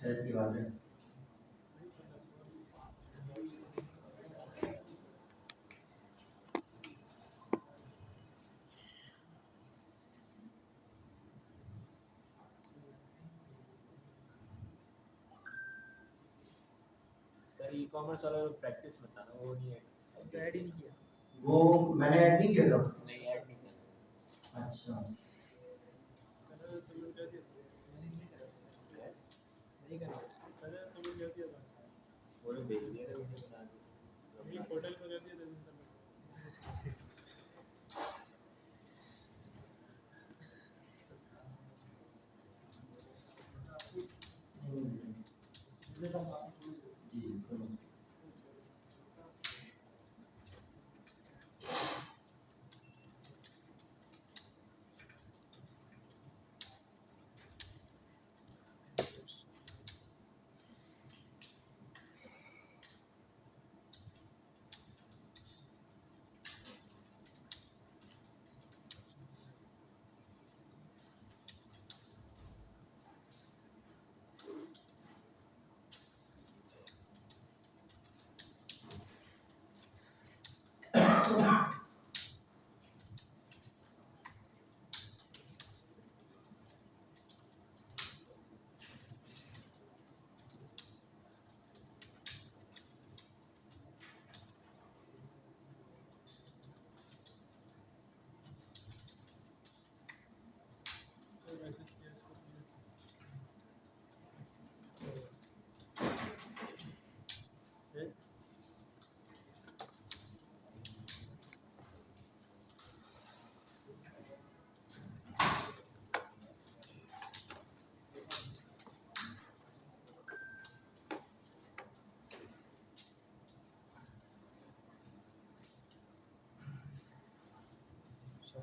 Health की बात है। सर ई कॉमर्स वाला प्रैक्टिस में था ना, वो नहीं है, ऐड ही नहीं किया। वो मैंने ऐड नहीं किया था। नहीं ऐड नहीं किया। अच्छा कलर सबमिट कर दिया था। नहीं करा कलर सबमिट कर दिया था। वो लोग भेज दिया था वीडियो बना के। नहीं पोर्टल पे कर दिया था सबमिट। जी मैसेज किया इसको।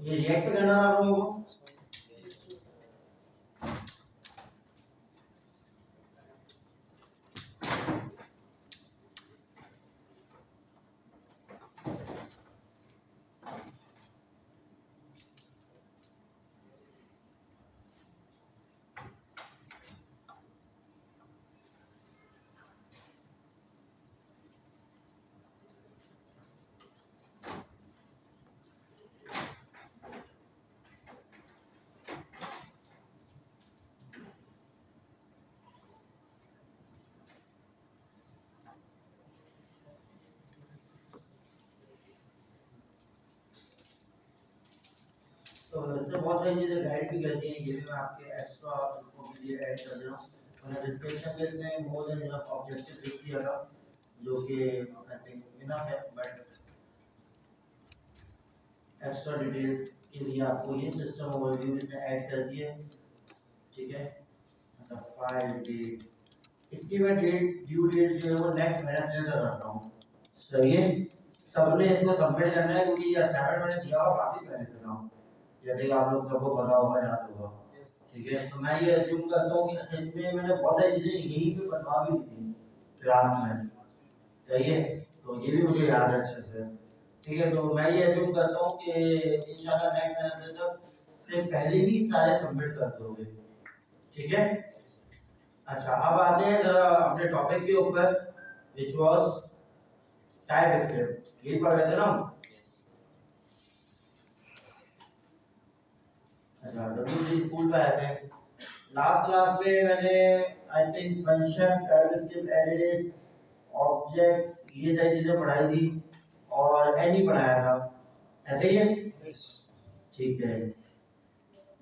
ये रिएक्ट करना है आप लोगों को। तो इससे बहुत सारी चीजें गाइड भी करती हैं, ये भी मैं आपके एक्स्ट्रा इन्फो के लिए ऐड कर दे रहा हूँ। मैंने डिस्क्रिप्शन में इसमें मोर देन इनफ ऑब्जेक्टिव लिख दिया था, जो कि आई थिंक इनफ है, बट एक्स्ट्रा डिटेल्स के लिए आपको ये सिस्टम ओवरव्यू इसमें ऐड कर दिए, ठीक है। मतलब फाइल डेट, इसकी मैं ड्यू डेट जो है वो नेक्स्ट वेडनेसडे तक रख रहा हूँ, सही है। सबने इसको सबमिट करना है, क्योंकि ये असाइनमेंट मैंने दिया हुआ काफी पहले से था, जैसे कि आप लोग सबको पता होगा, याद होगा, ठीक है। तो मैं ये अज्यूम करता हूँ कि अच्छा इसमें मैंने बहुत सारी चीजें यहीं पे बनवा भी दी थी क्लास में, सही है। तो ये भी मुझे याद है अच्छे से, ठीक है। तो मैं ये अज्यूम करता हूँ कि इंशाल्लाह नेक्स्ट वेडनेसडे तक से पहले ही सारे सबमिट कर दोगे, ठीक है। अच्छा अब आते हैं जरा अपने टॉपिक के ऊपर, विच वाज टाइप स्क्रिप्ट, ये पढ़ रहे थे ना हम। अच्छा डब्ल्यूसी स्कूल पे आए थे लास्ट क्लास में, मैंने I think function, type script, arrays, objects, ये सारी चीजें पढ़ाई थी, और एनी पढ़ाया था, ऐसे ही है, ठीक है।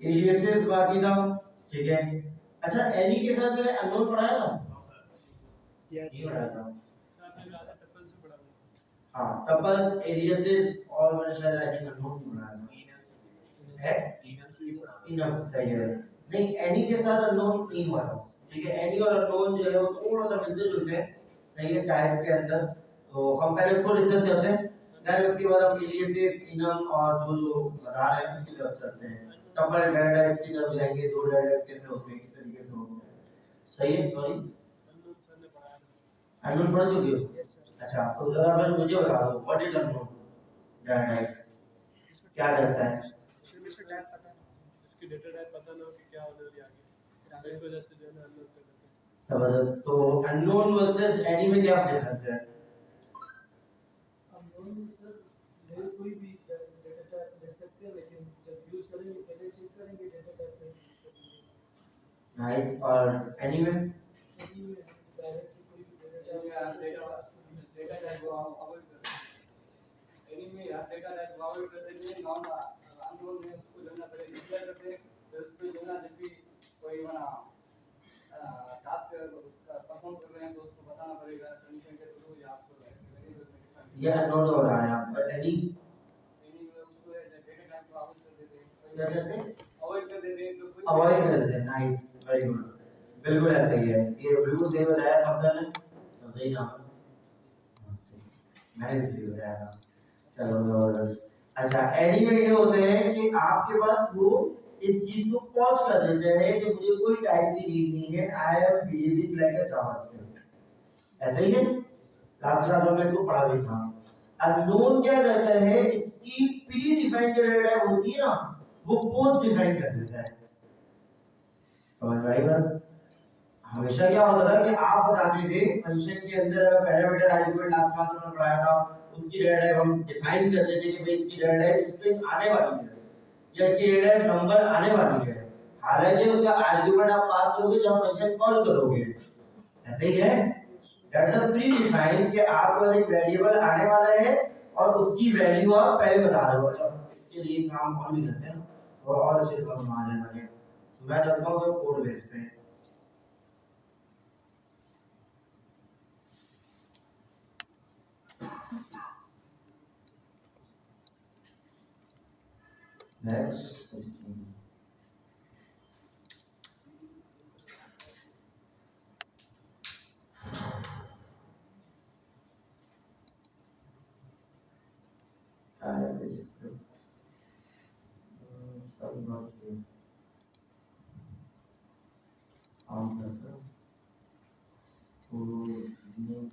एलियासेस बाकी था, ठीक है। अच्छा एनी के साथ मैंने अननोन पढ़ाया था, यस ये पढ़ाया था, साथ में आधा टपल्स भी पढ़ा था। हाँ टपल्स, एलियासेस, और मैंने शायद आई थिंक अननोन भी पढ़ाया था, है इनफ, सही है। नहीं एनी के साथ अननोन नहीं हुआ था, ठीक है। एनी और अननोन जो है वो थोड़ा सा मिलते जुलते हैं, सही है, टाइप के अंदर। तो हम पहले उसको डिस्कस करते हैं, देन उसके बाद हम एलियासेस, इनम और जो जो बता रहे हैं उसकी तरफ चलते हैं। टपल डाटा की तरफ जाएंगे, दो डाटा कैसे होते हैं, किस तरीके से होते हैं, सही है। सॉरी अननोन सर ने पढ़ाया था। अननोन पढ़ चुके हो? Yes sir. अच्छा तो जरा फिर मुझे बता दो व्हाट इज अननोन डाटा, क्या करता है? इसका टाइप पता ना, इसकी डेटा टाइप पता ना हो कि क्या होने वाली आगे, इस वजह से जो है ना अननोन कर देते हैं। जबरदस्त। तो अननोन वर्सेस एनी में क्या डिफरेंस है? अननोन सर मेरे कोई भी डेटा टाइप ले सकते हैं, लेकिन जब यूज करेंगे पहले चेक करेंगे डेटा टाइप का यूज करेंगे। नाइस। और एनी में एनी में डायरेक्टली कोई भी डेटा टाइप को अवॉइड करें। एनी में यार डेटा टाइप को अवॉइड कर देंगे, नॉन अननोन में उसको जो है ना पहले डिक्लेयर करते हैं, फिर उस पे जो है ना जब भी कोई बना टास्क परफॉर्म कर रहे हैं तो उसको बताना पड़ेगा कंडीशन के थ्रू या आपको वेरिएबल में डिफाइन ये अननोन हो रहा है यहाँ पर। एनी में उसको डेटा टाइप को अवॉइड कर देते हैं, क्या कहते हैं? अवॉइड कर देते हैं तो कोई अवॉइड कर देते हैं। नाइस, वेरी गुड, बिल्कुल ऐसा ही है। ये बिल्कुल सही बताया शब्द ने, तो सही नाम मैंने भी सही बताया था। चलो जबरदस्त। अच्छा, एनी में ये होते हैं कि आपके पास वो इस चीज को पॉज कर देते हैं कि मुझे कोई टाइप की नीड नहीं है, I am behaving like a JavaScript, ऐसा ही है। लास्ट क्लास में इसको पढ़ा भी था। अननोन क्या करता है, इसकी प्री डिफाइंड जो डेटा होती है ना, वो पोस्ट डिफाइन कर देता है। समझ में आई बात? हमेशा क्या होता था कि आप बताते थे फंक्शन के अंदर अगर पैरामीटर आर्गुमेंट लास्ट क्लास में पढ़ाया था, उसकी डेटा टाइप हम डिफाइन कर देते कि भाई इसकी डेटा टाइप स्ट्रिंग आने वाली है या इसकी डेटा टाइप नंबर आने वाली है। हालांकि उसका आर्गुमेंट आप पास करोगे जब फंक्शन कॉल करोगे, ऐसे ही है। दैट्स अ प्री डिफाइन कि आपको एक वेरिएबल आने वाला है और उसकी वैल्यू आप पहले बता रहे हो। जब इसके लिए काम और भी करते हैं ना, थोड़ा और अच्छे से समझ आ जाने लगे। तो मैं चलता हूँ कोड बेस पे। Next 16.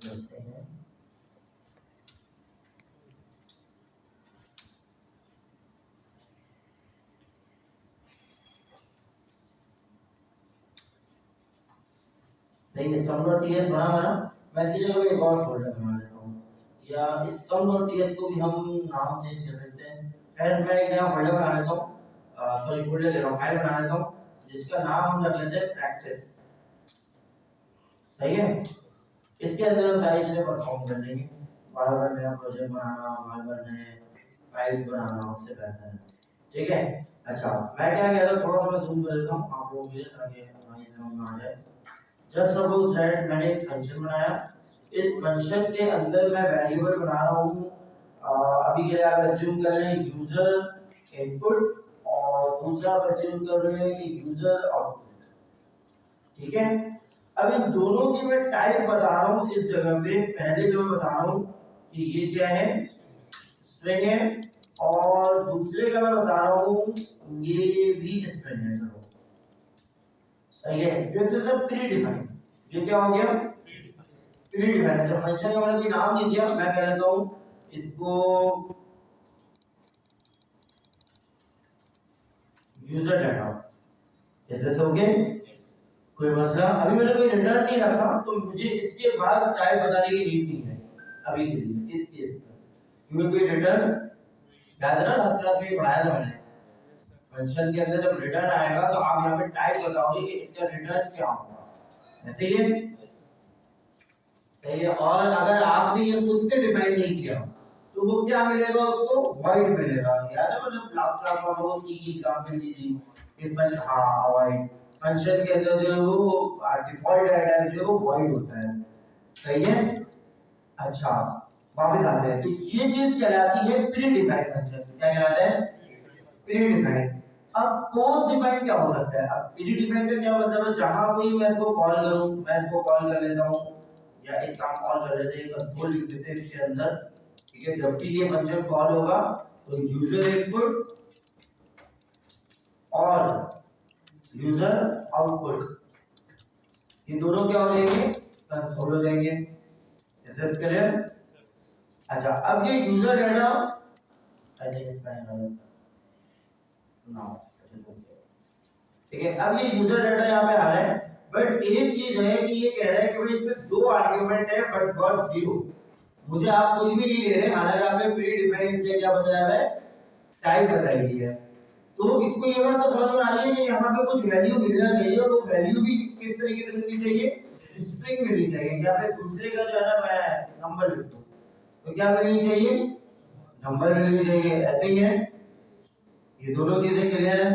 करते हैं नहीं, sum.ts बना हुआ ना, मैं इसकी जगह पे एक और फोल्डर बना लेता हूँ, या इस sum.ts को भी हम नाम चेंज कर देते हैं। खैर मैं एक नया फोल्डर बना लेता हूँ, सॉरी फोल्डर ले रहा हूँ, फाइल बना लेता हूँ जिसका नाम हम रख लेते हैं प्रैक्टिस। सही है। इसके अंदर हम सारी चीजें परफॉर्म कर लेंगे। बार बार नया प्रोजेक्ट बनाना, बार बार नए फाइल्स बनाना, उससे बेहतर है। ठीक है। अच्छा, मैं क्या कह रहा हूँ, थोड़ा सा मैं जूम कर देता हूँ आप लोगों के लिए ताकि आसानी से समझ में आ जाए। जस्ट सपोज दैट मैंने एक फंक्शन बनाया, इस फंक्शन के अंदर मैं वेरिएबल बना रहा हूँ, अभी के लिए आप एज्यूम कर लें यूजर इनपुट और दूसरा आप एज्यूम कर रहे हैं कि यूजर आउटपुट। ठीक है। अब इन दोनों की मैं टाइप बता रहा हूँ इस जगह पे। पहले जो मैं बता रहा हूँ कि ये क्या है, स्ट्रिंग है, और दूसरे का मैं बता रहा हूँ ये भी स्ट्रिंग है। चलो सही है। This is a pre defined. ये क्या हो गया, प्री डिफाइंड। अच्छा, फंक्शन का मैंने कोई नाम नहीं दिया, मैं कह देता हूँ इसको यूजर डाटा। ऐसे हो गए, कोई मसला? अभी मैंने कोई रिटर्न नहीं रखा तो मुझे इसके बाद टाइप बताने की नीड नहीं है अभी के लिए इस केस में, क्योंकि कोई रिटर्न याद है ना, लास्ट क्लास में पढ़ाया था मैंने। फंक्शन के अंदर जब रिटर्न आएगा तो आप यहाँ पे टाइप बताओगे कि इसका रिटर्न क्या होगा। ऐसे ही है। सही है। और अगर आपने ये खुद से डिफाइन नहीं किया तो वो क्या मिलेगा, उसको वॉइड मिलेगा। याद है मतलब लास्ट क्लास में वो सी की एग्जांपल दी थी कि बस हाँ वॉइड फंक्शन के अंदर जो है वो डिफॉल्ट डाटा जो है वो वॉइड होता है। सही है। अच्छा, वापस आते हैं। तो ये चीज कहलाती है प्री डिफाइंड फंक्शन। क्या कहलाता है, प्री डिफाइंड। अब पोस्ट डिफाइंड क्या हो सकता है? अब प्री डिफाइंड का क्या मतलब है, जहां कोई मैं इसको कॉल करूं, मैं इसको कॉल कर लेता हूं, या एक काम कॉल कर लेते हैं, कंसोल लिख देते हैं इसके अंदर। ठीक है। जब भी ये फंक्शन कॉल होगा तो यूजर इनपुट और यूजर आउटपुट ये दोनों क्या हो जाएंगे, कंसोल हो जाएंगे। ऐसे क्लियर? अच्छा, अब ये यूजर डाटा ठीक है। अब ये यूजर डाटा यहाँ पे आ रहा है, बट एक चीज है कि ये कह रहा है कि भाई इसमें दो आर्गुमेंट है बट गॉट जीरो। मुझे आप कुछ भी नहीं ले रहे, हालांकि आपने प्री डिफाइन से क्या बताया है, टाइप बताई है। तो इसको ये बात तो समझ में आ रही है कि यहाँ पे कुछ वैल्यू मिलना चाहिए, और वो वैल्यू भी किस तरीके से मिलनी चाहिए, स्ट्रिंग मिलनी चाहिए। या फिर दूसरे का जो है ना मैं नंबर लिख दूं, तो क्या मिलनी चाहिए, नंबर मिलनी चाहिए। ऐसे ही है, ये दोनों चीजें क्लियर है।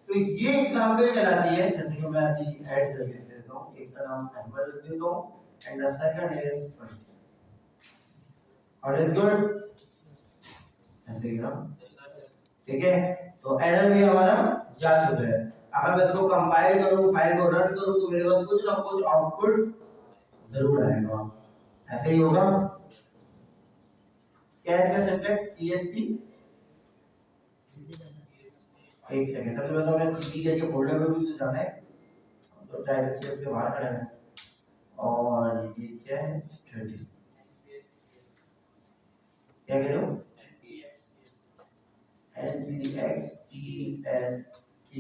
तो ये एग्जांपल कहलाती है, जैसे कि मैं अभी ऐड कर देता हूं, एक का नाम एम्पल लिख देता हूं एंड द सेकंड इज और इज गुड, ऐसे ही ना, ठीक है। तो एरर भी हमारा जा चुका है। अगर मैं इसको कंपाइल करूं, फाइल को रन करूं, तो मेरे पास कुछ ना कुछ आउटपुट जरूर आएगा। ऐसे ही होगा। क्या है इसका सिंटैक्स, tsc, एक सेकंड, सबसे पहले मैं cd करके फोल्डर में भी जाना है, तो टाइप से अपने बाहर करना है। और ये क्या है, स्टडी, क्या कह रहे हो, npx tsc,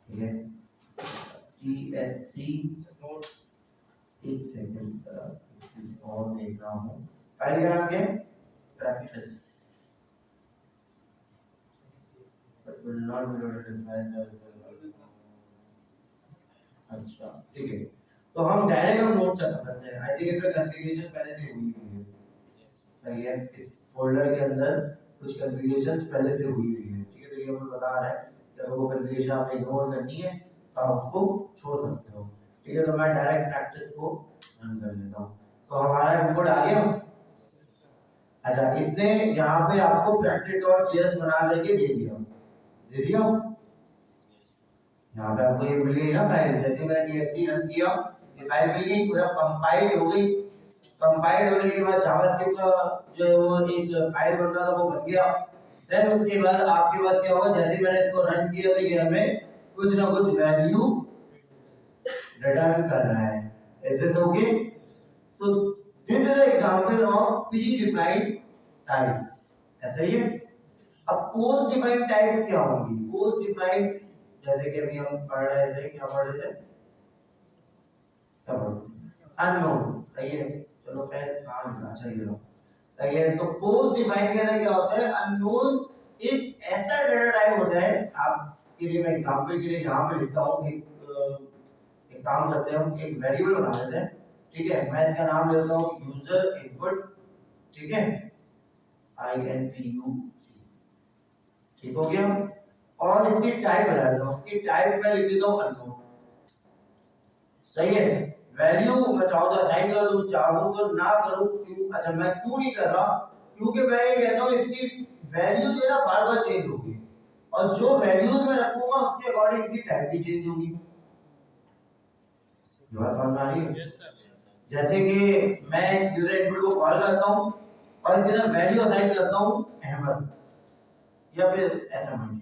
ठीक है, tsc नोट, एक सेकंड और देख रहा हूँ। फाइल का नाम क्या है, practice, but will not be loaded in file। अच्छा ठीक है, तो हम डायरेक्ट हम नोट कर सकते हैं। आई थिंक इसका कॉन्फ़िगरेशन पहले से हुई है, सही है, इस फोल्डर के अंदर कुछ कॉन्फ़िगरेशंस पहले से हुई है, ठीक है। तो ये हमें बता रहा है कि अगर वो कॉन्फ़िगरेशन आपने इग्नोर करनी है तो आप उसको छोड़ सकते हो, ठीक है। तो मैं डायरेक्ट प्रैक्टिस को रन कर लेता हूं। तो हमारा इनपुट आ गया। अच्छा, इसने यहाँ पे आपको practice.js बना करके दे दिया, यहाँ पे आपको ये मिल गई ना फाइल। जैसे मैंने tsc रन किया, ये फाइल मिल गई, पूरा कंपाइल हो गई। कंपाइल होने के बाद जावास्क्रिप्ट का जो वो एक फाइल बनना था वो बन गया। देन उसके बाद आपके पास क्या होगा, जैसे मैंने इसको रन किया तो ये हमें कुछ ना कुछ वैल्यू रिटर्न कर रहा है। Is this okay? So this is an example of predefined types, ऐसा ही है। अब पोस्ट डिफाइंड टाइप्स क्या होंगी, पोस्ट डिफाइंड, जैसे कि अभी हम पढ़ रहे थे, क्या पढ़ रहे थे, अननोन, सही है। चलो पहले कहां लिखा, अच्छा ये लो, सही है। तो पोस्ट डिफाइंड कहना क्या होता है, अननोन एक ऐसा डेटा टाइप होता है। आपके लिए मैं एग्जांपल के लिए यहां पे लिखता हूं, एक काम करते हैं, हम एक वेरिएबल बना लेते हैं, ठीक है। मैं इसका नाम लेता हूं यूजर इनपुट, ठीक है, input, ठीक हो गया। और इसकी टाइप बता देता हूं, इसकी टाइप मैं लिख देता हूं अननोन, सही है। वैल्यू मैं चाहूं तो असाइन कर दूं, चाहूं तो ना करूं, क्यों, अच्छा मैं क्यों नहीं कर रहा, क्योंकि मैं ये कहता हूं इसकी वैल्यू जो है ना बार बार चेंज होगी, और जो वैल्यूज मैं रखूंगा उसके अकॉर्डिंग इसकी टाइप भी चेंज होगी। ये बात समझ में आ रही है? जैसे कि मैं यूजर इनपुट को कॉल करता हूं और इसके ना वैल्यू असाइन करता हूं अहमद या फिर एसएमडी,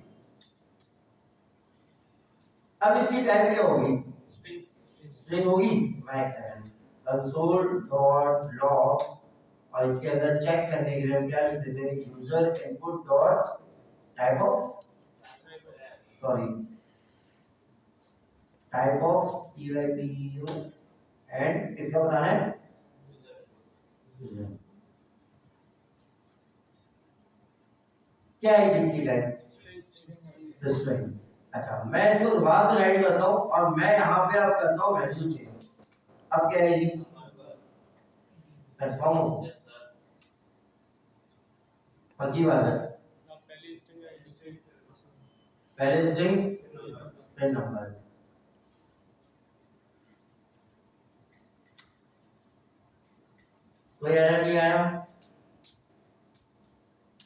अब इसकी टाइप क्या होगी, स्ट्रिंग होगी। मैं एक सेकंड, console.log, और इसके अंदर चेक करने के लिए हम क्या लिख देते हैं, user input dot type of, sorry, type of typeo, and किसका बताना है, क्या है इसकी टाइप, स्ट्रिंग। अच्छा, मैं इसको दोबारा से राइट करता हूं और मैं यहां पे अब करता हूं वैल्यू चेंज। अब क्या है ये, कंफर्म हो, पक्की बात है, पहले स्ट्रिंग फिर नंबर। कोई एरर नहीं आया,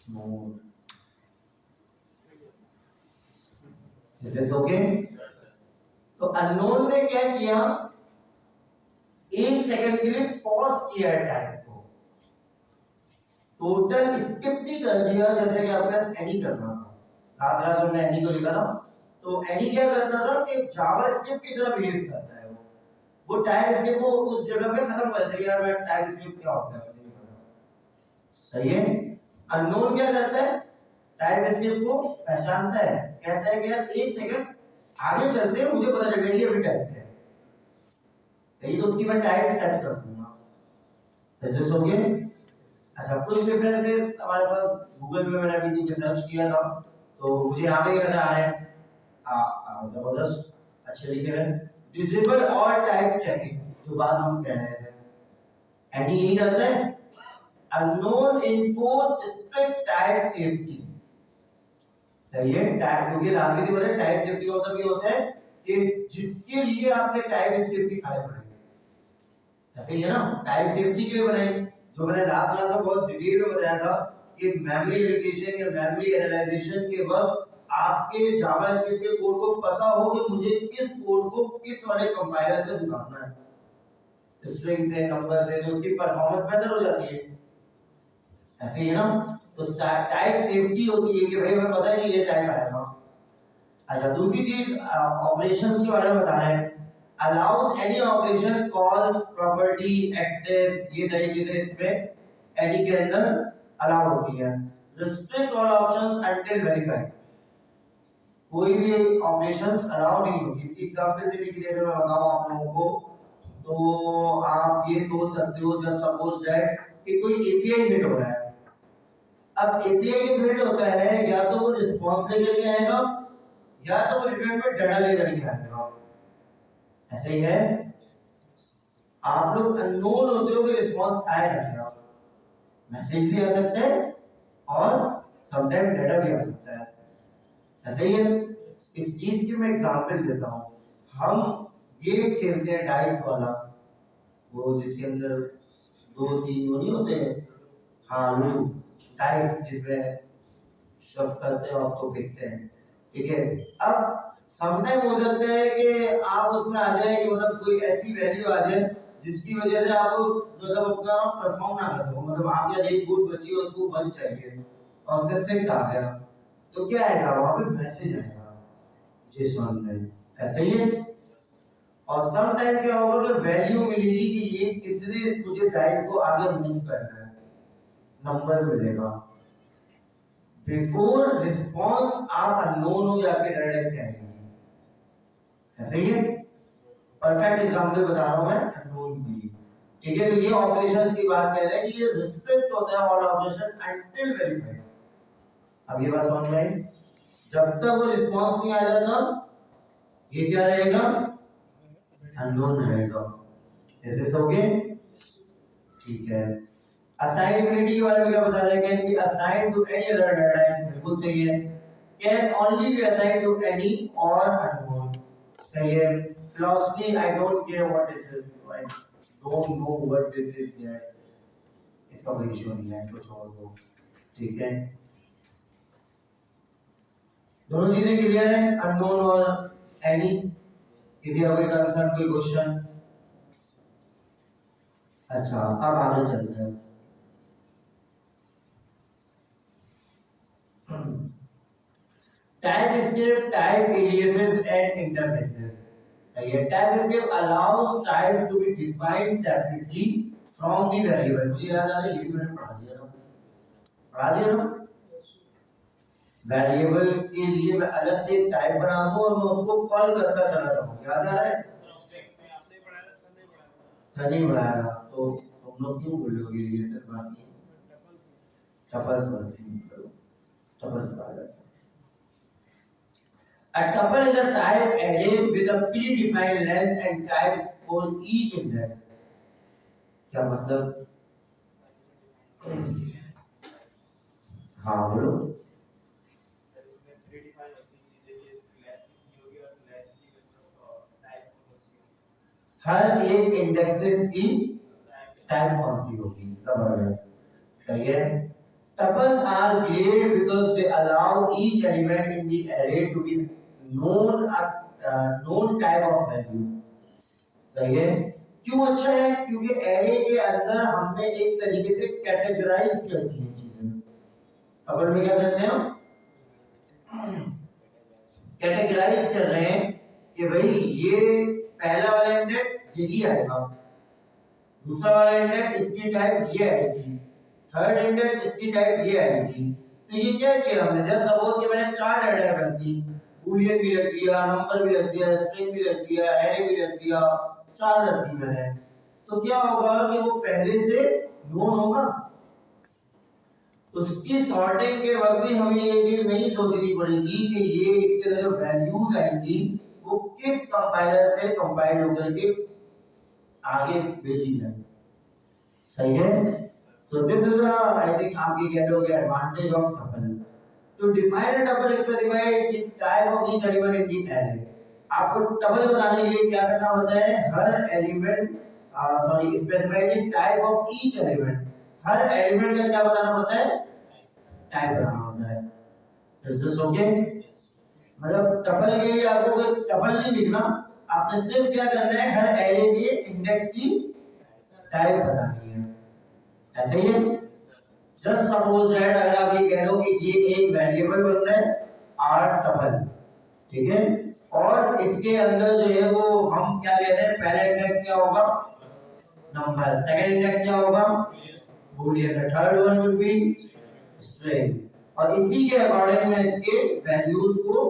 नो, इज दिस ओके। तो अननोन ने क्या किया, एक सेकंड के लिए पॉज किया टाइप को, टोटल स्किप नहीं कर दिया, जैसे कि आपके पास एनी करना था, रात रात हमने एनी को लिखा था। तो एनी क्या करता था कि जावास्क्रिप्ट की तरह बिहेव करता है, वो टाइप स्किप को उस जगह पे खत्म कर देगा। यार मैं टाइप स्किप क्या होता है मुझे नहीं पता, सही है। अननोन क्या करता है, टाइप एस्केप को पहचानता है, कहता है कि यार एक सेकंड आगे चलते हैं, मुझे पता चलेगा ये अभी टाइप है, यही तो उसकी मैं टाइप सेट कर दूंगा। जैसे हो गया। अच्छा, कुछ डिफरेंसेस हमारे पास गूगल में मैंने अभी जो सर्च किया था तो मुझे यहाँ पे नजर आ रहे हैं। जबरदस्त, अच्छे लिखे हैं। डिसेबल ऑल टाइप चेकिंग, जो बात हम कह रहे हैं, एंड यही करता है unknown enforce strict type safety. सही है, टाइप क्योंकि आगे की बोले टाइप सेफ्टी का मतलब ये होता है कि जिसके लिए आपने टाइप सेफ्टी फाइल बनाई, ऐसे ही है ना, टाइप सेफ्टी के लिए बनाई। जो मैंने लास्ट क्लास में बहुत डिटेल में बताया था कि मेमोरी एलोकेशन या मेमोरी एनालाइजेशन के वक्त आपके जावास्क्रिप्ट के कोड को पता हो कि मुझे किस कोड को किस वाले कंपाइलर से गुजारना है, स्ट्रिंग से, नंबर से, तो उसकी परफॉर्मेंस बेहतर हो जाती है। ऐसे ही है ना, तो टाइप सेफ्टी होती है कि भाई हमें पता है कि ये टाइप आएगा। अच्छा, दूसरी चीज ऑपरेशंस के बारे में बता रहे हैं। allows any operation calls property access, ये सारी चीजें इसमें एडी के अंदर अलाउ होती है। restrict all options until verified, कोई भी ऑपरेशंस अलाउ नहीं होगी। इसकी एग्जांपल देने के लिए अगर मैं बताऊं आप लोगों को तो आप ये सोच सकते हो, जस्ट सपोज दैट कि कोई एपीआई हिट हो रहा है। अब एपीआई जब हिट होता है या तो वो रिस्पांस लेकर के आएगा या तो वो रिटर्न में डाटा लेकर के आएगा। ऐसे ही है, आप लोग अननोन होते हो कि रिस्पांस आएगा क्या, मैसेज भी आ सकता है और समटाइम डाटा भी आ सकता है। ऐसे ही है, इस चीज की मैं एग्जांपल देता हूं। हम गेम खेलते हैं डाइस वाला, वो जिसके अंदर 2-3 वो नहीं होते, हाँ लूडो डाइस, जिसमें शफ करते हैं और उसको फेंकते हैं, ठीक है। अब समटाइम हो सकता है कि आप उसमें आ जाए कि मतलब कोई ऐसी वैल्यू आ जाए जिसकी वजह से आप मतलब अपना परफॉर्म ना कर सको, मतलब आप या एक गुड बची हो उसको 1 चाहिए और उसमें 6 आ गया, तो क्या आएगा वहां पे मैसेज आएगा जिस वन में। ऐसे ही है। और सम टाइम क्या होगा कि वैल्यू मिलेगी कि ये कितने मुझे डाइस को आगे मूव करना है, नंबर मिलेगा। बिफोर रिस्पांस आप अननोन हो या फिर डायरेक्ट कहेंगे। ऐसे ही है, परफेक्ट एग्जांपल बता रहा हूं मैं अननोन की, ठीक है। तो ये ऑपरेशंस की बात कर रहे हैं कि ये रिस्ट्रिक्ट होता है ऑल ऑपरेशन अंटिल वेरीफाइड। अब ये बात समझ में आई, जब तक वो रिस्पांस नहीं आ जाता ये क्या रहेगा, अननोन रहेगा। ऐसे हो गए, ठीक है। असाइनेबिलिटी के बारे में क्या बता रहे हैं, can be assigned to any other data, बिल्कुल सही है। Can only be assigned to any और अननोन, सही है। Philosophy, I don't care what it is, I don't know what this is that, इसका कोई इशू नहीं है, कुछ और दो, ठीक है। दोनों चीजें क्लियर है, अननोन और एनी। किसी का कोई कंसर्न, कोई क्वेश्चन? अच्छा, अब आगे चलते हैं। TypeScript type aliases and interfaces, सही है। TypeScript allows types to be defined separately from the variable, मुझे याद आ रहा है ये भी मैंने पढ़ा दिया था। वेरिएबल के लिए मैं अलग से टाइप बना दूं और मैं उसको कॉल करता चला जाऊं, याद आ रहा है? आपने पढ़ाया था, सर नहीं पढ़ाया था। सर नहीं पढ़ाया था, तो तुम लोग क्यों बोल रहे हो ये सर बात नहीं, टपल्स बनती करो, टपल्स आ जाता है। A tuple is a type array with a predefined length and type for each index. क्या मतलब? हाँ बोलो। हर एक इंडेक्सेस की टाइप कौन सी होगी, जबरदस्त, सही है। Tuples are great because they allow each element in the array to be known type of value, सही है। क्यों अच्छा है? क्योंकि एरे के अंदर हमने एक तरीके से कैटेगराइज कर दी है चीजें। टपल में क्या करते हैं हम? कैटेगराइज कर रहे हैं कि भाई ये पहला वाला इंडेक्स यही आएगा, दूसरा वाला इंडेक्स इसकी टाइप ये आएगी, थर्ड इंडेक्स इसकी टाइप ये आएगी, तो ये क्या किया हमने, जस्ट सपोज कि मैंने 4 डाटा रख दी, बूलियन भी रख दिया, नंबर भी रख दिया, स्ट्रिंग भी रख दिया, एरे भी रख दिया, 4 रख दी मैंने। तो क्या होगा कि वो पहले से नोन होगा, उसकी सॉर्टिंग के वक्त भी हमें ये चीज नहीं सोचनी पड़ेगी कि ये इसके अंदर जो वैल्यूज आएंगी वो किस कंपाइलर से कंपाइल होकर के आगे भेजी जाए। सही है। तो दिस इज आई थिंक आपके कह लो कि एडवांटेज ऑफ टपल। तो define tuple specified the type of each element in the array. आपको टपल बनाने के लिए क्या करना होता है, हर element specified the type of each element, हर एलिमेंट का क्या बताना पड़ता है, टाइप बनाना होता है। Is this okay? मतलब टपल के लिए आपको कोई टपल नहीं लिखना, आपने सिर्फ क्या करना है, हर एरे के इंडेक्स की टाइप बतानी है। ऐसे ही है। जस्ट सपोज दैट अगर आप ये कह लो कि ये एक वेरिएबल बन रहा है आर टपल, ठीक है, और इसके अंदर जो है वो हम क्या कह रहे हैं, पहला इंडेक्स क्या होगा, नंबर, सेकंड इंडेक्स क्या होगा, Boolean, third one will be string, और इसी के अकॉर्डिंग मैं इसके वैल्यूज को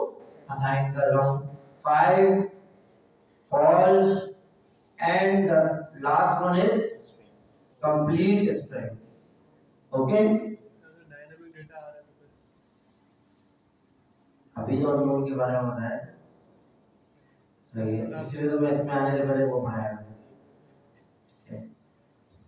असाइन कर रहा हूं, 5 false and the last one is complete string. Okay? Dynamic data आ रहा है तो अभी जो हम लोगों के बारे में बताया सही है, इसलिए तो मैं इसमें आने से पहले वो पढ़ाया।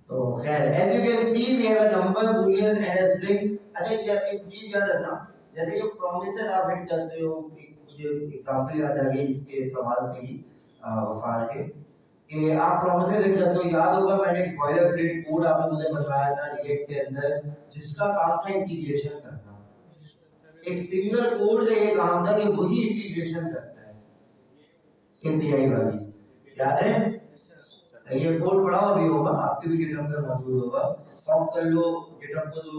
तो खैर, as you can see we have a number, boolean and a string। अच्छा यार एक चीज याद रखना, जैसे ये प्रोमिसेस आप हिट करते हो, मुझे एग्जांपल याद आ गई इसके सवाल से ही वफार के, कि आप प्रोमिसेस हिट करते हो, याद होगा मैंने एक बॉयलर प्लेट कोड आपने मुझे बताया था रिएक्ट के अंदर, जिसका काम था इंटीग्रेशन करना। एक सिंगल कोड से ये काम था कि वही इंटीग्रेशन करता है एपीआई वाली, याद है? ये कोड पढ़ा अभी होगा, आपके भी गिटहब पे मौजूद होगा, सॉल्व कर लो गिटहब को, जो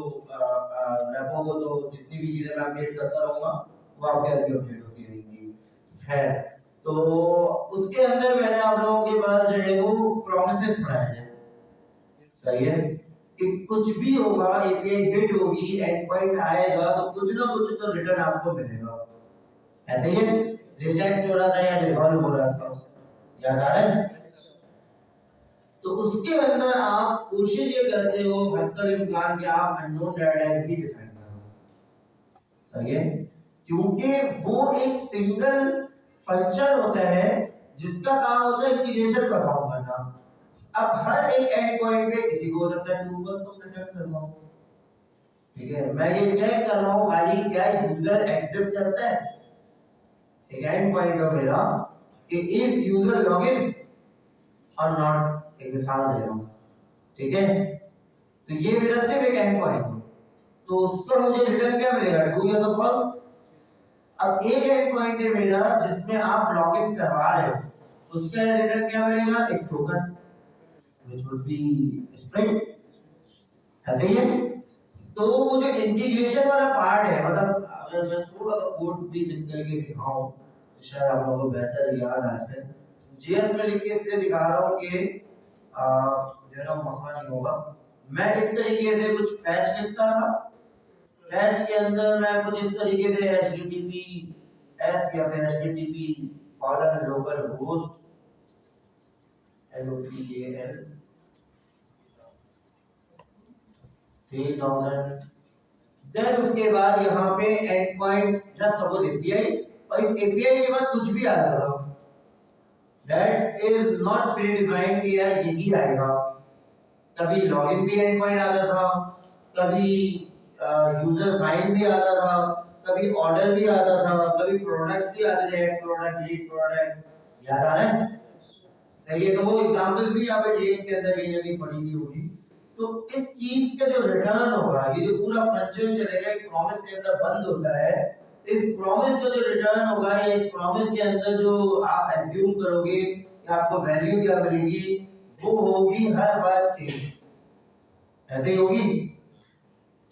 रेपो को, तो जितनी भी चीजें मैं अपडेट करता रहूंगा वो आपके आगे अपडेट होती रहेंगी। है तो उसके अंदर मैंने आप लोगों के पास जो है वो प्रोमिसेस पढ़ाए हैं, सही है, कि कुछ भी होगा, एपीआई हिट होगी, एंड पॉइंट आएगा तो कुछ ना कुछ तो रिटर्न आपको मिलेगा। ऐसे ही रिजेक्ट हो रहा था या रिजॉल्व हो रहा था, याद आ रहा है? तो उसके अंदर आप कोशिश ये करते हो हद इम्कान कि आप अननोन डाटा ही डिफाइन करो, सही है, क्योंकि वो एक सिंगल फंक्शन होता है जिसका काम होता है इंटीग्रेशन परफॉर्म करना। अब हर एक एंड पॉइंट पे किसी को हो सकता है ट्रू बस तुम रिटर्न कर पाओ, ठीक है, मैं ये चेक कर रहा हूं खाली क्या यूजर एग्जिस्ट करता है, एक एंड पॉइंट है मेरा कि इफ यूजर लॉगिन और नॉट, एक मिसाल दे रहा हूं, ठीक है, तो ये मेरा सिर्फ एक एंड पॉइंट है, तो उसका मुझे रिटर्न क्या मिलेगा, ट्रू या तो फॉल्स। अब एक एंड पॉइंट है मेरा जिसमें आप लॉगिन करवा रहे हो, उसका रिटर्न क्या मिलेगा, एक token which would be string, ऐसे ही है। तो वो जो इंटीग्रेशन वाला पार्ट है, मतलब अगर मैं थोड़ा सा कोड भी लिख करके दिखाऊं तो शायद आप लोगों को बेहतर याद आ जाए, जेएस में लिख के इसलिए दिखा रहा हूं कि जो मसला नहीं होगा। मैं इस तरीके से कुछ पैच लिखता था, पैच के अंदर मैं कुछ इस तरीके से http s या फिर http colon local host local 3000, then उसके बाद यहाँ पे end point just suppose API, और इस एपीआई के बाद कुछ भी आ रहा था that is not pre defined कि यार यही आएगा, कभी लॉगिन भी एंड पॉइंट आता था, कभी यूजर फाइंड भी आता था, कभी ऑर्डर भी आता था, कभी प्रोडक्ट्स भी आते थे, ऐड प्रोडक्ट, लीड प्रोडक्ट, याद आ रहा है? सही है। तो वो एग्जांपल्स भी यहाँ पे डीएफ के अंदर कहीं ना कहीं पड़ी हुई होगी। तो इस चीज का जो रिटर्न होगा, ये जो पूरा फंक्शन चलेगा एक प्रॉमिस के अंदर बंद होता है, इस प्रॉमिस का जो रिटर्न होगा, या इस प्रॉमिस के अंदर जो आप एज्यूम करोगे कि आपको वैल्यू क्या मिलेगी, वो होगी हर बार चेंज, ऐसे ही होगी।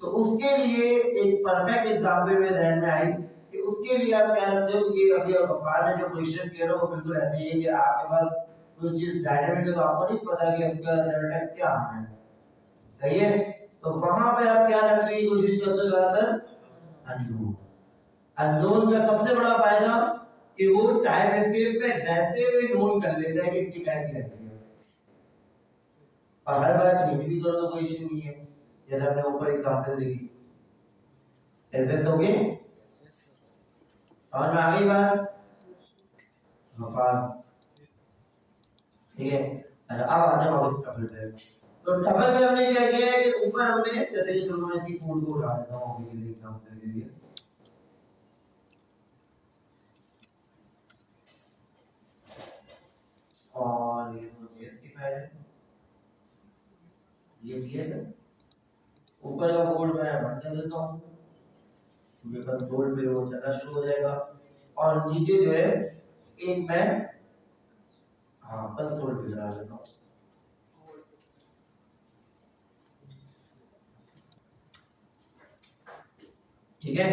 तो उसके लिए एक परफेक्ट एग्जांपल में ध्यान में आई कि उसके लिए आप क्या करते हो, कि अभी गफ्फार ने जो क्वेश्चन किया ना वो बिल्कुल ऐसे ही है कि आपके पास कोई चीज डायनामिक है तो आपको नहीं पता कि उसका रिजल्ट क्या आना है, सही है। तो वहां पे आप क्या रखने की कोशिश करते हो, ज्यादातर अननोन। अननोन का सबसे बड़ा फायदा कि वो टाइप स्क्रिप्ट में रहते हुए नोट कर लेता है कि इसकी टाइप क्या है, और हर बार चेंज भी करो तो कोई इश्यू नहीं है, जैसे हमने ऊपर एग्जांपल देखी। ऐसे हो गए, और में आ गई बात मफाद, ठीक है। अच्छा अब आते हैं वापस टपल पे। तो टपल में हमने क्या किया है कि ऊपर हमने जैसे कि मैं इसी कोड को उठा लेता हूं अभी के लिए एग्जांपल के लिए, और ये तो जेएस की फाइल है, ये जीएस है। ऊपर का कोड मैं बंद कर देता हूं, ये कंसोल पे वो चलना शुरू हो जाएगा, और नीचे जो है एक मैं हाँ कंसोल पे चला लेता हूं। ठीक है,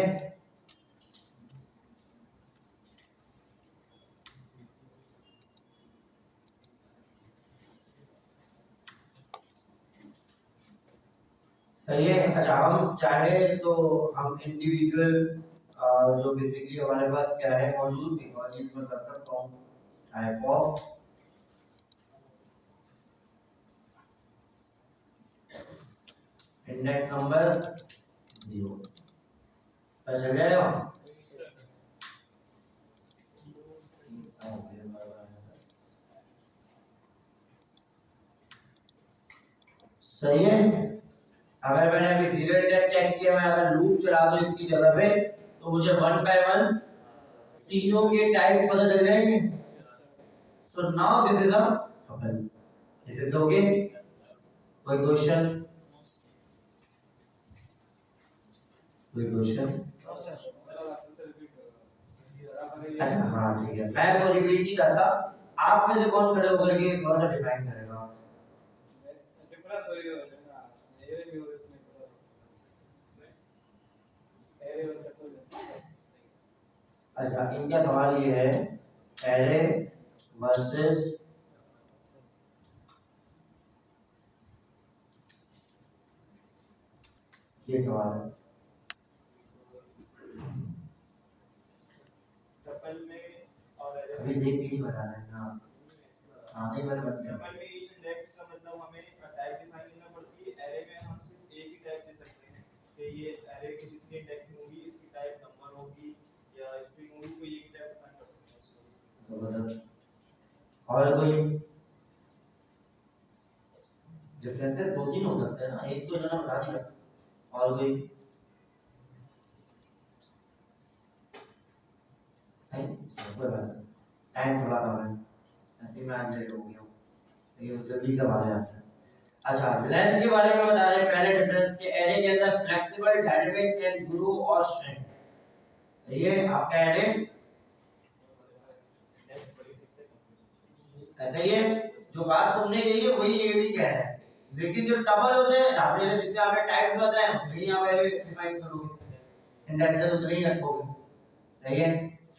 सही है। अच्छा हम चाहे तो हम इंडिविजुअल जो बेसिकली हमारे पास क्या है मौजूद डिपॉजिट में कर सकता हूँ, टाइप ऑफ इंडेक्स नंबर 0, पता चल जाएगा। सही है। अगर मैंने अभी जीरो इंडेक्स चेक किया, मैं अगर लूप चला दूं इसकी जगह पे, तो मुझे 1 बाय 1 तीनों के टाइप पता चल जाएंगे। So now this is a tuple, this is okay. कोई क्वेश्चन, कोई क्वेश्चन? अच्छा हाँ ठीक है, मैं तो रिपीट नहीं करता, आप में से कौन खड़े होकर के थोड़ा सा डिफाइन करेगा? अच्छा इनका सवाल ये है, एरे वर्सेस ये सवाल है। टपल में और एरे अभी देख के ही बता रहे हैं ना, हाँ नहीं मैंने बता टपल में ईच इंडेक्स का मतलब हमें टाइप डिफाइन करना पड़ती है। एरे में हम सिर्फ एक ही टाइप दे सकते हैं कि ये एरे की जितनी इंडेक्स होगी इसकी टाइप नंबर होगी या स्ट्रिंग होगी, कोई एक टाइप डिफाइन कर सकते हैं। तो बता, और कोई डिफरेंसेस 2-3 हो सकते हैं ना, एक तो इन्होंने बता दिया, और कोई है? कोई बात नहीं, टाइम थोड़ा कम है, ऐसे में आज लेट हो गया हूँ, ये जल्दी से बाहर आते हैं। अच्छा लेंथ के बारे में बता रहे हैं, पहले डिफरेंस के एरे के अंदर फ्लेक्सिबल डायनामिक कैन ग्रो और श्रिंक। ये आपका एरे ऐसा ही है, जो बात तुमने कही है वही ये भी कह रहा है, लेकिन जो टपल होते हैं आपने जितने आपने टाइप्स बताए वही आप एरे डिफाइन करोगे, इंडेक्सेस उतने ही रखोगे। सही है।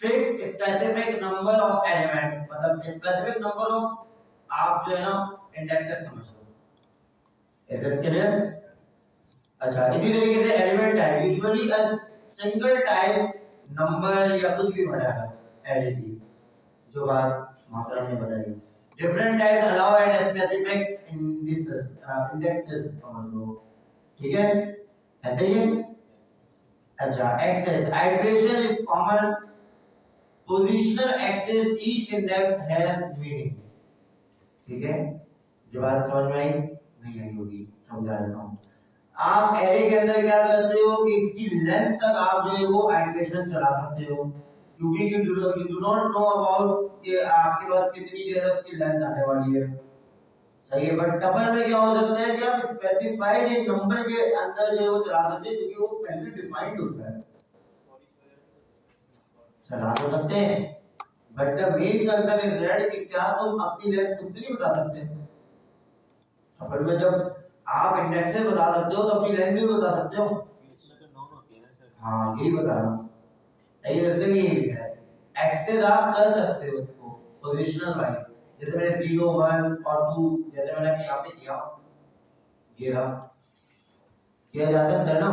Fix specific number of elements, मतलब स्पेसिफिक नंबर ऑफ आप जो है ना इंडेक्सेस समझ लो, इज दिस क्लियर? अच्छा इसी तरीके से element type usually a single type number या कुछ भी बना है एरे की, जो बात मात्रा में बताई। Different types allow at specific indexes समझ लो, ठीक है ऐसे ही है। अच्छा access iteration is common positional access, each index has meaning, ठीक है। जो बात समझ में आई नहीं आई होगी समझा रहा हूं। आप एरे के अंदर क्या करते हो कि इसकी लेंथ तक आप जो है वो आइट्रेशन चला सकते हो, क्योंकि you do not know about कि आपके पास कितनी देर में उसकी लेंथ आने वाली है। सही है, बट टपल में क्या हो सकता है कि आप स्पेसिफाइड एक नंबर के अंदर जो है वो चला सकते हैं, क्योंकि वो पहले डिफाइंड होता है, चला तो सकते हैं, but the main concern is that कि क्या तुम अपनी लेंथ खुद से नहीं बता सकते। टपल में जब आप इंडेक्सेस बता सकते हो तो अपनी लेंथ भी बता सकते हो। इसमें तो नॉन होती है ना सर। हाँ यही बता रहा हूँ, यही मतलब यही है, एक्सेस आप कर सकते हो उसको पोजीशनल वाइज, जैसे मैंने 0 1 और 2 जैसे मैंने अभी यहाँ पे किया, ये रहा, किया जा सकता है ना।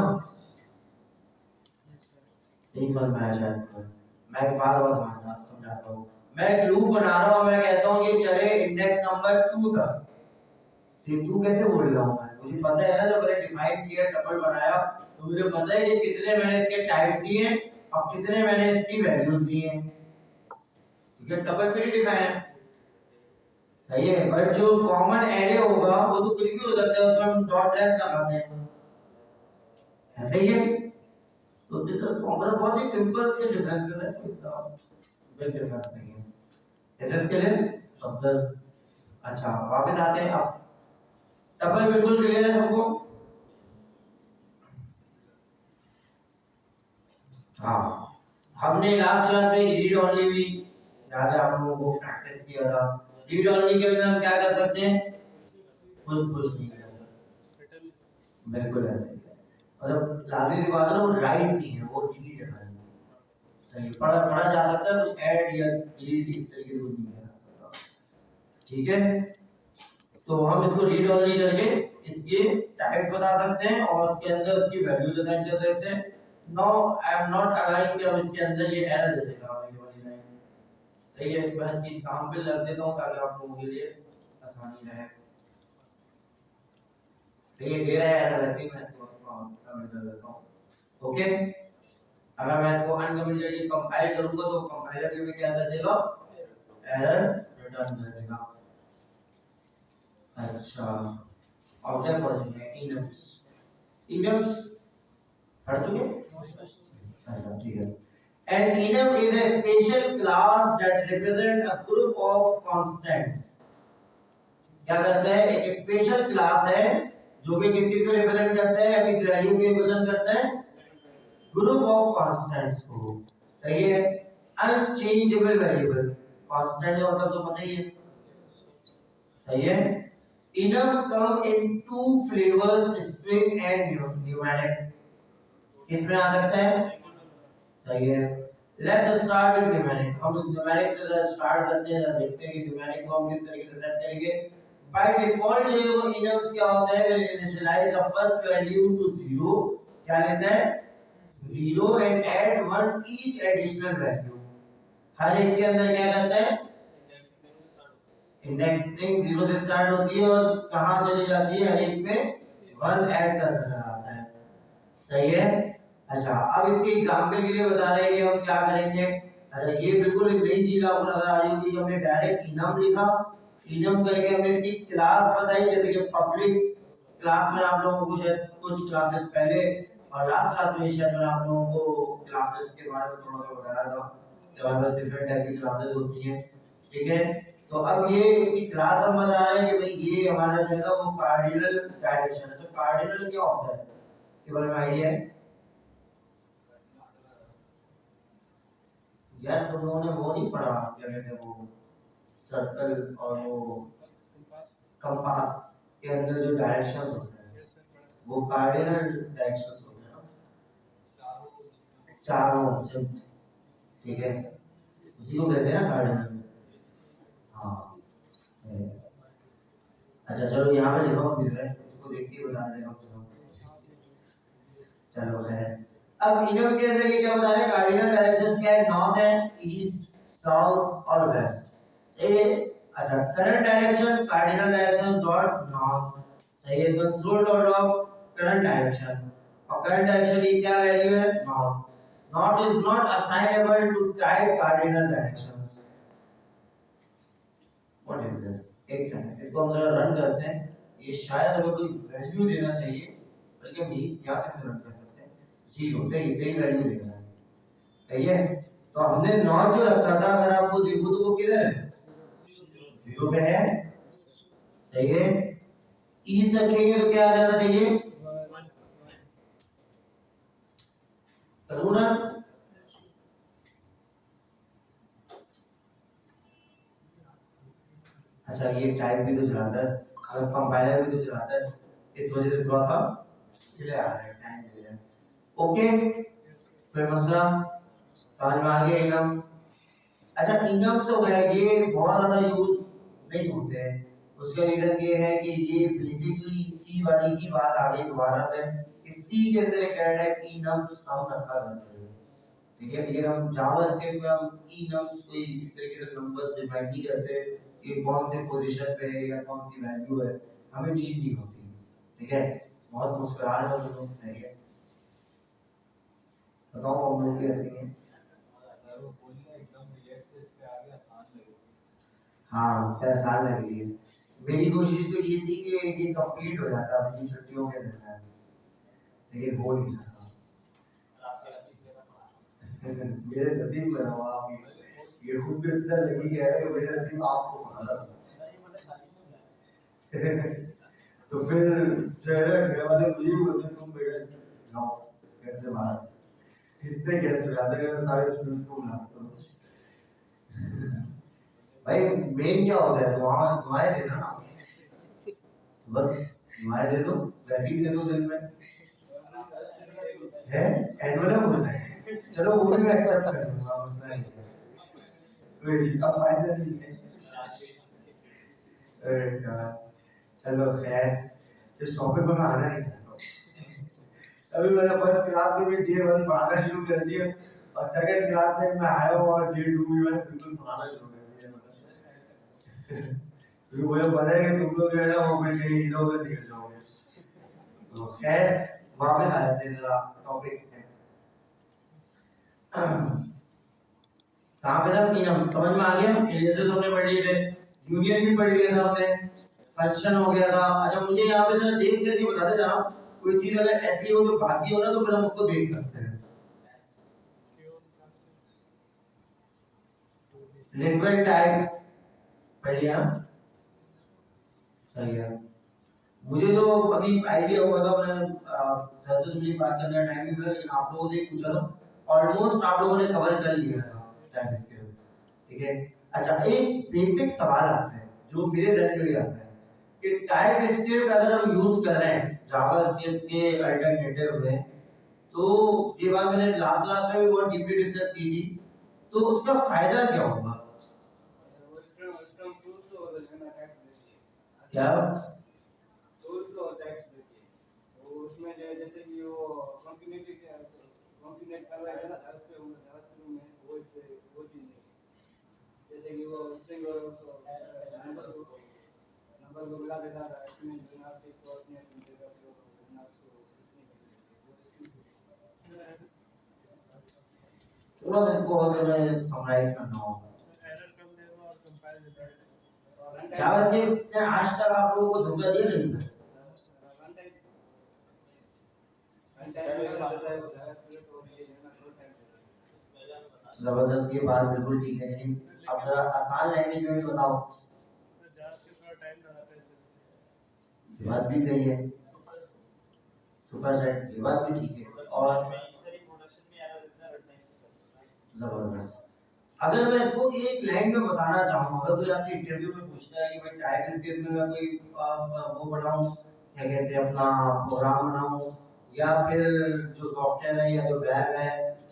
नहीं समझ में आया शायद। मैं एक बात और समझाता हूँ। मैं एक लूप बना रहा हूँ, मैं कहता हूँ ये चले इंडेक्स नंबर 2 तक। तो 2 कैसे बोल रहा हूँ मैं? मुझे पता है ना, जब मैंने डिफाइन किया टपल बनाया तो मुझे पता है कि कितने मैंने इसके टाइप दिए और कितने मैंने इसकी वैल्यूज दी हैं। ये टपल पे डिफाइन है, सही है। बट जो कॉमन एरे होगा वो तो कुछ भी हो सकता है, उसमें हम डॉट लेंथ लगाते हैं, ऐसे ही है। तो दिस इज कॉमन, बहुत ही सिंपल से डिफरेंसेस है, बिग डिफरेंस नहीं है। Is this clear? अफजल, अच्छा वापस आते हैं अब। टपल बिल्कुल क्लियर है सबको? हाँ, हमने लास्ट क्लास में रीड ओनली भी याद है आप लोगों को प्रैक्टिस किया था। रीड ओनली के अंदर हम क्या कर सकते हैं? कुछ नहीं कर सकते, बिल्कुल ऐसे ही है। मतलब लाजमी सी बात है ना, वो राइट नहीं है, वो रीड है खाली। सही, पढ़ा जा सकता है, कुछ ऐड या डिलीट इस तरीके से कुछ नहीं कर सकता, ठीक है। तो हम इसको रीड ओनली करके इसके टाइप बता सकते हैं और उसके अंदर उसकी वैल्यूज असाइन कर सकते हैं। No I am not allowing कि हम इसके अंदर ये एरर दे देगा हमें ये वाली लाइन, सही है। मैं इसकी एग्जांपल रख देता हूं ताकि आप लोगों के लिए आसानी रहे। तो ये दे रहा है एरर, ऐसे ही मैं इसको कमेंट कर देता हूं, ओके। अगर मैं इसको अनकमेंटेड कंपाइल करूंगा तो कंपाइलर भी क्या कर देगा? एरर रिटर्न कर देगा। अच्छा, ऑब्जेक्ट पढ़ते हैं, इनम्स। इनम्स पढ़ चुके? अच्छा ठीक है। An enum is a special class that represent a group of constants. क्या करता है? एक स्पेशल क्लास है जो कि किस चीज को रिप्रेजेंट करता है या किस वैल्यू को रिप्रेजेंट करता है? ग्रुप ऑफ कांस्टेंट्स को, सही है। अनचेंजेबल वेरिएबल, कांस्टेंट का मतलब तो पता ही है, सही है। enum come in two flavors, string and numeric। इसमें आ सकता है, सही है। Let's start with numeric. हम न्यूमेरिक से स्टार्ट करते हैं, देखते हैं कि न्यूमेरिक को हम किस तरीके से सेट करेंगे। बाय डिफॉल्ट जो है वो enums क्या होता है, will initialise the first value to 0। क्या लेता है? 0 and add 1 each additional value. हर एक के अंदर क्या करता है? इंडेक्सिंग 0 से स्टार्ट होती है और कहां चली जाती है? हर एक में 1 ऐड कर नजर आता है, सही है। अच्छा, अब इसके एग्जांपल के लिए बता रहे हैं कि हम क्या करेंगे। अच्छा, ये बिल्कुल एक नई चीज आपको नजर आ रही होगी कि हमने डायरेक्ट इनम लिखा, इनम करके हमने इसकी क्लास बताई। जैसे कि पब्लिक क्लास में आप लोगों को शायद कुछ क्लासेस पहले और लास्ट क्लास में शायद मैंने आप लोगों को क्लासेस के बारे में थोड़ा सा बताया था कि अलग डिफरेंट टाइप की क्लासेस होती हैं, ठीक है। तो अब ये इसकी क्लास हम बता रहे हैं कि भाई ये हमारा जो है ना वो कार्डिनल डायरेक्शन है। तो कार्डिनल क्या होता है इसके बारे में आइडिया है? यार तुम लोगों ने वो नहीं पढ़ा, क्या कहते हैं वो सर्कल और वो कंपास के अंदर जो डायरेक्शंस होते हैं वो कार्डिनल डायरेक्शंस होते हैं ना, चारों से, ठीक है, उसी को कहते हैं ना कार्डिनल। हाँ, अच्छा चलो यहाँ पे लिखा हुआ भी है, इसको देख के बता देगा चलो खैर। अब इनम के अंदर ये क्या बता रहे हैं? कार्डिनल डायरेक्शंस क्या है? नॉर्थ एंड ईस्ट, साउथ और वेस्ट, सही है। अच्छा, current direction cardinal direction dot north, सही है। Console dot of current direction, और करंट डायरेक्शन की क्या वैल्यू है? North. Not is not assignable to type cardinal directions. What is this? एक सेकंड, इसको हम जरा रन करते हैं। ये शायद हमें कोई वैल्यू देना चाहिए, बल्कि हम यही क्या से रन कर सकते हैं, 0 से इसे ही वैल्यू देना है, सही है। तो हमने नॉट जो रखा था, अगर आप वो देखो तो वो किधर है? 0 पे है, सही है। ईस्ट रखेंगे तो क्या आ जाना चाहिए? करूँ ना? अच्छा, ये टाइप भी तो चलाता है और कंपाइलर भी तो चलाता है, इस वजह से थोड़ा सा डिले आ रहा है, टाइम ले रहा है। ओके, कोई मसला समझ में आ गया? इनम, अच्छा इनम जो है ये बहुत ज्यादा यूज नहीं होते हैं। उसका रीजन ये है कि ये बेसिकली सी वाली की बात आ गई दोबारा से। इस सी के अंदर एक ऐड है कि इनम सम रखा करते हैं, ठीक है। लेकिन हम जावास्क्रिप्ट में हम की नम्स कोई इस तरीके से नंबर्स डिफाइन नहीं करते कि कौन से पोजीशन पे है या कौन सी वैल्यू है, हमें नीड नहीं होती। ठीक है, बहुत मुस्कुरा रहे हो तुम। ठीक है, बताओ हम लोग कैसे हैं। वो बोलना एकदम रिएक्ट से इस पे आ गया, आसान लगे। हाँ, 4 साल लगेगी। मेरी कोशिश तो ये थी कि ये कंप्लीट हो जाता अपनी छुट्टियों के दरमियान, लेकिन हो नहीं सका। मेरे नसीब में हुआ आप ये खुद को इतना लगी कह रहे हो मेरे नसीब आपको मारा तो फिर जो है ना घर वाले मुझे ही बोलते तुम बेटा जाओ कैसे बाहर इतने गेस्ट बुलाते हैं, मैं सारे स्टूडेंट्स को बुलाता हूँ। भाई मेन क्या होता है, दुआएं देना ना, बस दुआएं दे दो, वैसे ही दे दो दिन में है एनवलप होता है। चलो वो भी मैं एक्सेप्ट कर लूंगा, मसला नहीं है, कोई इसका फायदा नहीं है। अरे यार चलो खैर, इस टॉपिक पर मैं आना नहीं चाहता हूँ। अभी मैंने फर्स्ट क्लास में भी डे 1 पढ़ाना शुरू कर दिया और सेकंड क्लास में मैं आया हूँ और डे 2 में मैंने बिल्कुल पढ़ाना शुरू कर दिया। क्योंकि मुझे पता है कि तुम लोग जो है ना वो फिर कहीं इधर उधर निकल जाओगे। तो खैर वापस आ जाते हैं जरा टॉपिक पे। कहाँ पे था कि हम समझ में आ गया, एलियासेस हमने पढ़ लिए थे, यूनियन भी पढ़ लिया था हमने, फंक्शन हो गया था। अच्छा मुझे यहाँ पे जरा देख करके बताते जाना, कोई चीज अगर ऐसी हो जो बाकी हो ना तो फिर हम उसको देख सकते हैं। लिटरल टाइप पढ़ लिया, सही है। मुझे तो अभी आइडिया हुआ था, मैं सर से मेरी बात करने का टाइम नहीं मिला, लेकिन आप लोगों से पूछा था ऑलमोस्ट आप लोगों ने कवर कर लिया था टाइप स्केल। ठीक है, अच्छा एक बेसिक सवाल आता है जो मेरे जहन में भी आता है कि टाइप स्क्रिप्ट अगर हम यूज कर रहे हैं जावास्क्रिप्ट के अल्टरनेटिव में, तो ये बात मैंने लास्ट में भी बहुत डीपली डिस्कस की थी, तो उसका फायदा क्या होगा? क्या टूल्स और टाइप्स देती है, तो उसमें जैसे कि वो कॉन्टिन्यूटी कॉन्टिन्यूट कर रहा है ना जावास्क्रिप्ट में वो चीज नहीं है। जैसे कि वो स्ट्रिंग और नंबर को मिला देता है, एस्टिमेट बना के सॉर्ट में देगा, तो बना उसको कुछ नहीं कर थोड़ा सा इसको अगर मैं समराइज करना हो, एरर कम देगा और कंपाइल देता है। जावास्क्रिप्ट ने आज तक आप लोगों को धोखा दिया नहीं? जबरदस्त, ये बात बिल्कुल ठीक है, लेकिन अब जरा आसान लैंग्वेज में भी बताओ। ये बात भी सही है, सुपरसेट ये बात भी ठीक है, और जबरदस्त। अगर मैं इसको एक लाइन में बताना चाहूँ, अगर कोई आपसे इंटरव्यू में पूछता है कि भाई टाइप स्क्रिप्ट में मैं कोई वो बनाऊँ, क्या कहते हैं अपना प्रोग्राम बनाऊँ, या फिर जो सॉफ्टवेयर है या जो वेब है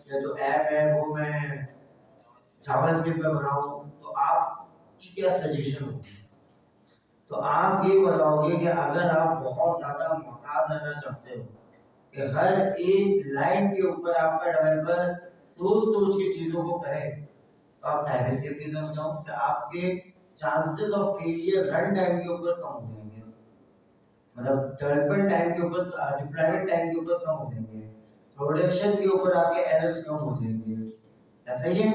या जो ऐप है वो मैं जावास्क्रिप्ट में बनाऊँ, तो आपकी क्या सजेशन होगी? तो आप ये बताओगे कि अगर आप बहुत ज्यादा मोहतात रहना चाहते हो कि हर एक लाइन के ऊपर आपका डेवलपर सोच के चीजों को करे, तो आप टाइप स्क्रिप्ट की तरफ जाओ, कि आपके chances of failure run time के ऊपर कम हो जाएंगे, मतलब डेवलपमेंट टाइम के ऊपर, डिप्लॉयमेंट टाइम के ऊपर कम हो जाएंगे, प्रोडक्शन के ऊपर आपके एरर्स कम हो जाएंगे। ऐसा ही है,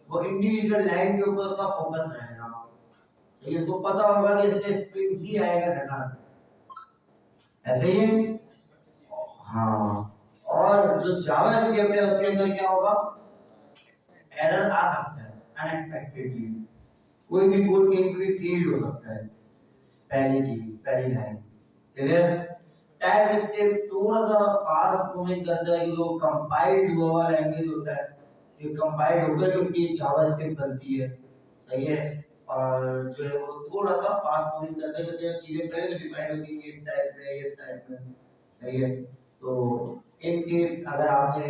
वो इंडिविजुअल लाइन के ऊपर का फोकस रहेगा। तो ये तो पता होगा कि इसके स्ट्रिंग ही आएगा रिटर्न, ऐसे ही है। हाँ, और जो जावास्क्रिप्ट है उसके अंदर क्या होगा, एरर आ सकता है अनएक्सपेक्टेडली, कोई भी कोड कहीं पे भी फेल हो सकता है, पहली चीज पहली लाइन क्लियर। टाइप स्क्रिप्ट थोड़ा सा फास्ट मूविंग करता है, जो कंपाइल्ड हुआ लैंग्वेज होता है, ये कंपाइल्ड होकर जो उसकी जावास्क्रिप्ट बनती है, सही है। और जो है वो थोड़ा सा फास्ट मूविंग करता है, क्योंकि चीजें पहले से डिफाइन होती हैं इस टाइप में इस टाइप में, सही है। तो इन केस अगर आपने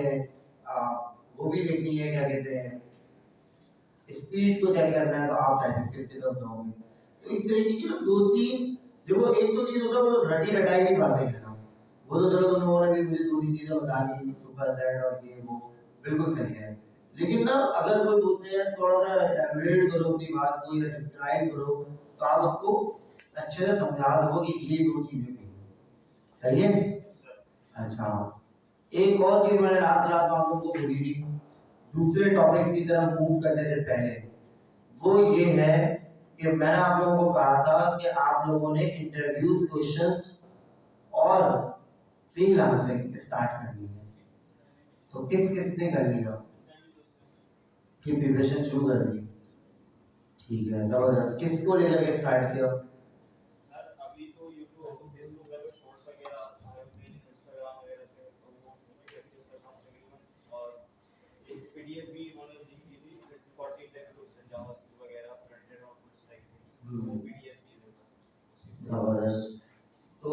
वो भी लिखनी है, क्या कहते हैं स्पीड को चेक करना है, तो आप टाइप स्क्रिप्ट की तरफ जाओगे। तो इस तरीके की ना दो तीन, देखो एक तो चीज होता है वो रटी रटाई की बातें करना, वो तो चलो तुम लोगों ने भी मुझे दो तीन चीजें बता दी, सुपर सेट और ये वो बिल्कुल सही है। लेकिन ना अगर कोई बोलते हैं थोड़ा सा एलाबोरेट करो अपनी बात को या डिस्क्राइब करो तो आप उसको अच्छे से समझा दो कि ये दो चीजें भी हैं। सही है। अच्छा, एक और चीज मैंने रात रात आप लोगों को बोली थी दूसरे टॉपिक्स की तरफ मूव करने से पहले, वो ये है कि मैंने आप लोगों को कहा था कि आप लोगों ने इंटरव्यूज क्वेश्चंस और फ्रीलांसिंग स्टार्ट करनी है। तो किस किसने कर लिया कि प्रिपरेशन शुरू कर दी? ठीक है, जबरदस्त। किसको लेकर के स्टार्ट किया? सर अभी तो यूट्यूब फेसबुक पे शॉर्ट्स वगैरह इंस्टाग्राम वगैरह पे तो वो उसमें प्रैक्टिस करता हूँ तकरीबन। और एक पीडीएफ भी उन्होंने दी थी 40 टेक क्वेश्चन जावास्क्रिप्ट वगैरह फ्रंट एंड और फुल स्टैक की, वो पीडीएफ भी है बस। जबरदस्त। तो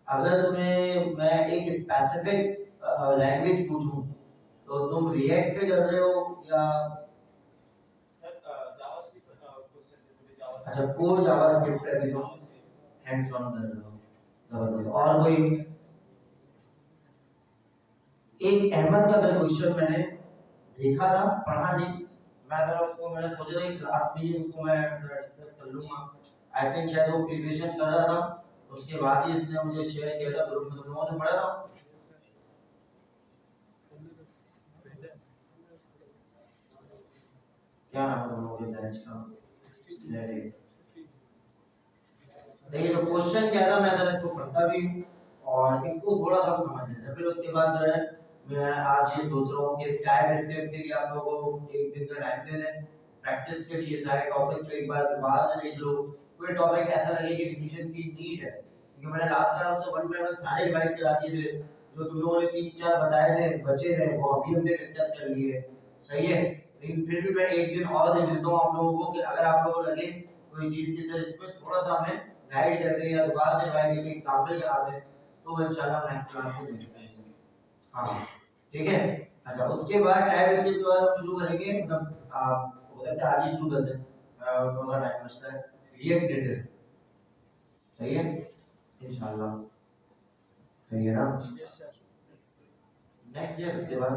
अगर मैं एक स्पेसिफिक लैंग्वेज पूछूं तो तुम रिएक्ट पे कर रहे हो या सर जावास्क्रिप्ट क्वेश्चन थे पूरे जावास्क्रिप्ट। अच्छा, कोर जावास्क्रिप्ट पे भी तुम हैंड्स ऑन कर रहे हो? जबरदस्त। और कोई एक अहमद का क्वेश्चन मैंने देखा था, पढ़ा नहीं, मैं जरा उसको मैंने सोचा था क्लास में ही उसको मैं डिस्कस कर लूंगा। आई थिंक शायद वो प्रिपरेशन कर रहा था, उसके बाद ही इसने मुझे शेयर किया था ग्रुप में। तुम लोगों ने पढ़ा था? क्या नाम है तुम लोगों के बैच का? देखिए तो क्वेश्चन क्या था, मैं जरा इसको पढ़ता भी हूँ और इसको थोड़ा सा समझ लेते, फिर उसके बाद जो है मैं आज ये सोच रहा हूँ कि टाइप स्टेप के लिए आप लोगों को एक दिन का टाइम दे दें प्रैक्टिस के लिए। सारे टॉपिक को एक बार बाहर से देख लो, कोई टॉपिक ऐसा लगे कि रिवीजन की नीड है, क्योंकि मैंने लास्ट टाइम तो 1 बाय 1 सारे रिवाइज करा दिए थे, जो तुम लोगों ने 3-4 बताए थे बचे थे वो अभी हमने डिस्कस कर लिए। सही है। लेकिन फिर भी मैं एक दिन और दे देता हूँ आप लोगों को कि अगर आप लोगों को लगे कोई चीज की सर इसमें थोड़ा सा हमें गाइड कर दे या दोबारा से रिवाइज करके एग्जांपल करा दे तो इंशाल्लाह नेक्स्ट क्लास में देख पाएंगे। हां ठीक है। अच्छा, उसके बाद टाइप स्टेप के बाद हम शुरू करेंगे, मतलब आप हो सकता है आज ही शुरू कर दें, थोड़ा टाइम बचता है। रिएक्ट नेटिव, सही है इंशाल्लाह। सही है ना? Yes sir. नेक्स्ट ईयर उसके बाद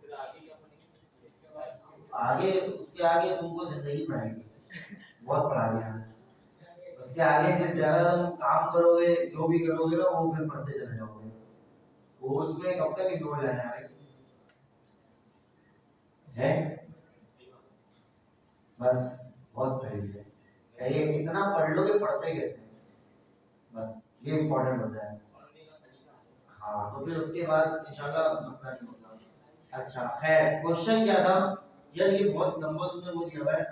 फिर आगे क्या पढ़ेंगे? आगे, उसके आगे तुमको जिंदगी पढ़ाएगी, बहुत पढ़ा दिया है। उसके आगे जिस जगह तुम काम करोगे जो भी करोगे ना वो फिर पढ़ते चले जाओगे। कोर्स में कब तक इग्नोर लेना है बस बहुत पढ़ लीजिए। ये इतना पढ़ लोगे पढ़ते कैसे, बस ये इम्पोर्टेंट होता है। हाँ तो फिर उसके बाद इंशाल्लाह मसला नहीं होगा। अच्छा खैर, क्वेश्चन क्या था यार, ये बहुत लंबा तुमने वो दिया है,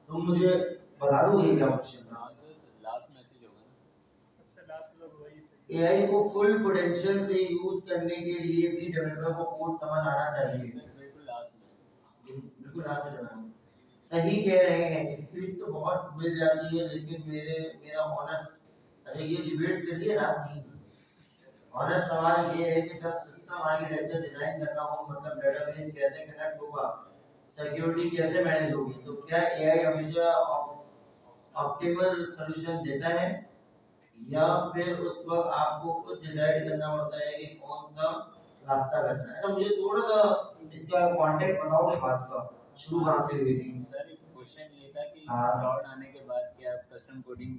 तुम मुझे बता दोगे क्या क्वेश्चन था? लास्ट मैसेज होगा ना, सबसे लास्ट में वही सही। एआई को फुल पोटेंशियल से यूज करने के लिए भी डेवलपर को कोड समझ आना चाहिए। सर बिल्कुल लास्ट में, बिल्कुल रात में सही कह रहे हैं। स्पीड तो बहुत मिल जाती है लेकिन मेरा ऑनेस्ट, अच्छा ये डिबेट चलिए रात 3। ऑनेस्ट सवाल ये है कि जब सिस्टम आर्किटेक्चर डिजाइन करना हो, मतलब डेटाबेस कैसे कनेक्ट होगा, सिक्योरिटी कैसे मैनेज होगी, तो क्या एआई हमेशा ऑप्टिमल सॉल्यूशन देता है या फिर उस वक्त आपको खुद डिसाइड करना पड़ता है कि कौन सा रास्ता करना है? अच्छा मुझे थोड़ा सा इसका कॉन्टेक्स्ट बताओगे बात का, शुरू कहां से हुई थी? सर क्वेश्चन ये था कि हाँ। क्लाउड आने के बाद क्या कस्टम कोडिंग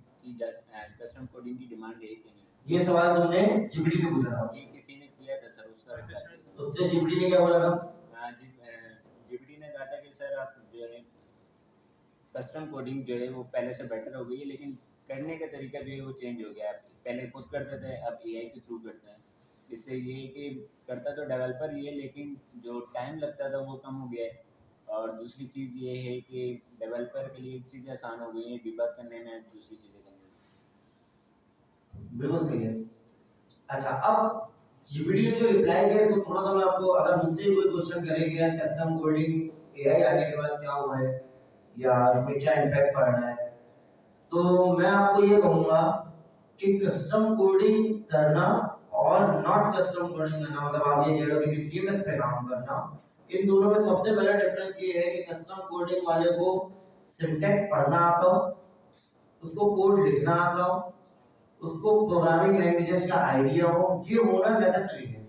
कस्टम कोडिंग की डिमांड है कि नहीं? ये सवाल तुमने जिबड़ी से पूछा था? ये किसी ने किया था सर, उसका उससे जिबड़ी ने क्या बोला था? जीपीटी ने कहा था कि सर आप जो है कस्टम कोडिंग जो है वो पहले से बेटर हो गई है, लेकिन करने का तरीका जो है वो चेंज हो गया है। पहले खुद करते थे, अब एआई के थ्रू करते हैं। इससे ये है कि करता तो डेवलपर ही है लेकिन जो टाइम लगता था वो कम हो गया है। और दूसरी चीज़ ये है कि डेवलपर के लिए चीज़ें आसान हो गई हैं डिबग करने में, दूसरी चीज़ें करने में। बिल्कुल सही है। अच्छा अब जीपीटी ने जो रिप्लाई किया तो थोड़ा सा मैं आपको, अगर मुझसे कोई क्वेश्चन करेगा कस्टम कोडिंग एआई आने के बाद क्या हुआ है या इसमें क्या इम्पैक्ट पड़ रहा है, तो मैं आपको ये कहूंगा कि कस्टम कोडिंग करना और नॉट कस्टम कोडिंग करना, मतलब आप ये कह लो कि सीएमएस पे काम करना, इन दोनों में सबसे बड़ा डिफरेंस ये है कि कस्टम कोडिंग वाले को सिंटैक्स पढ़ना आता हो, उसको कोड लिखना आता हो, उसको प्रोग्रामिंग लैंग्वेजेस का आइडिया हो, ये होना नेसेसरी है।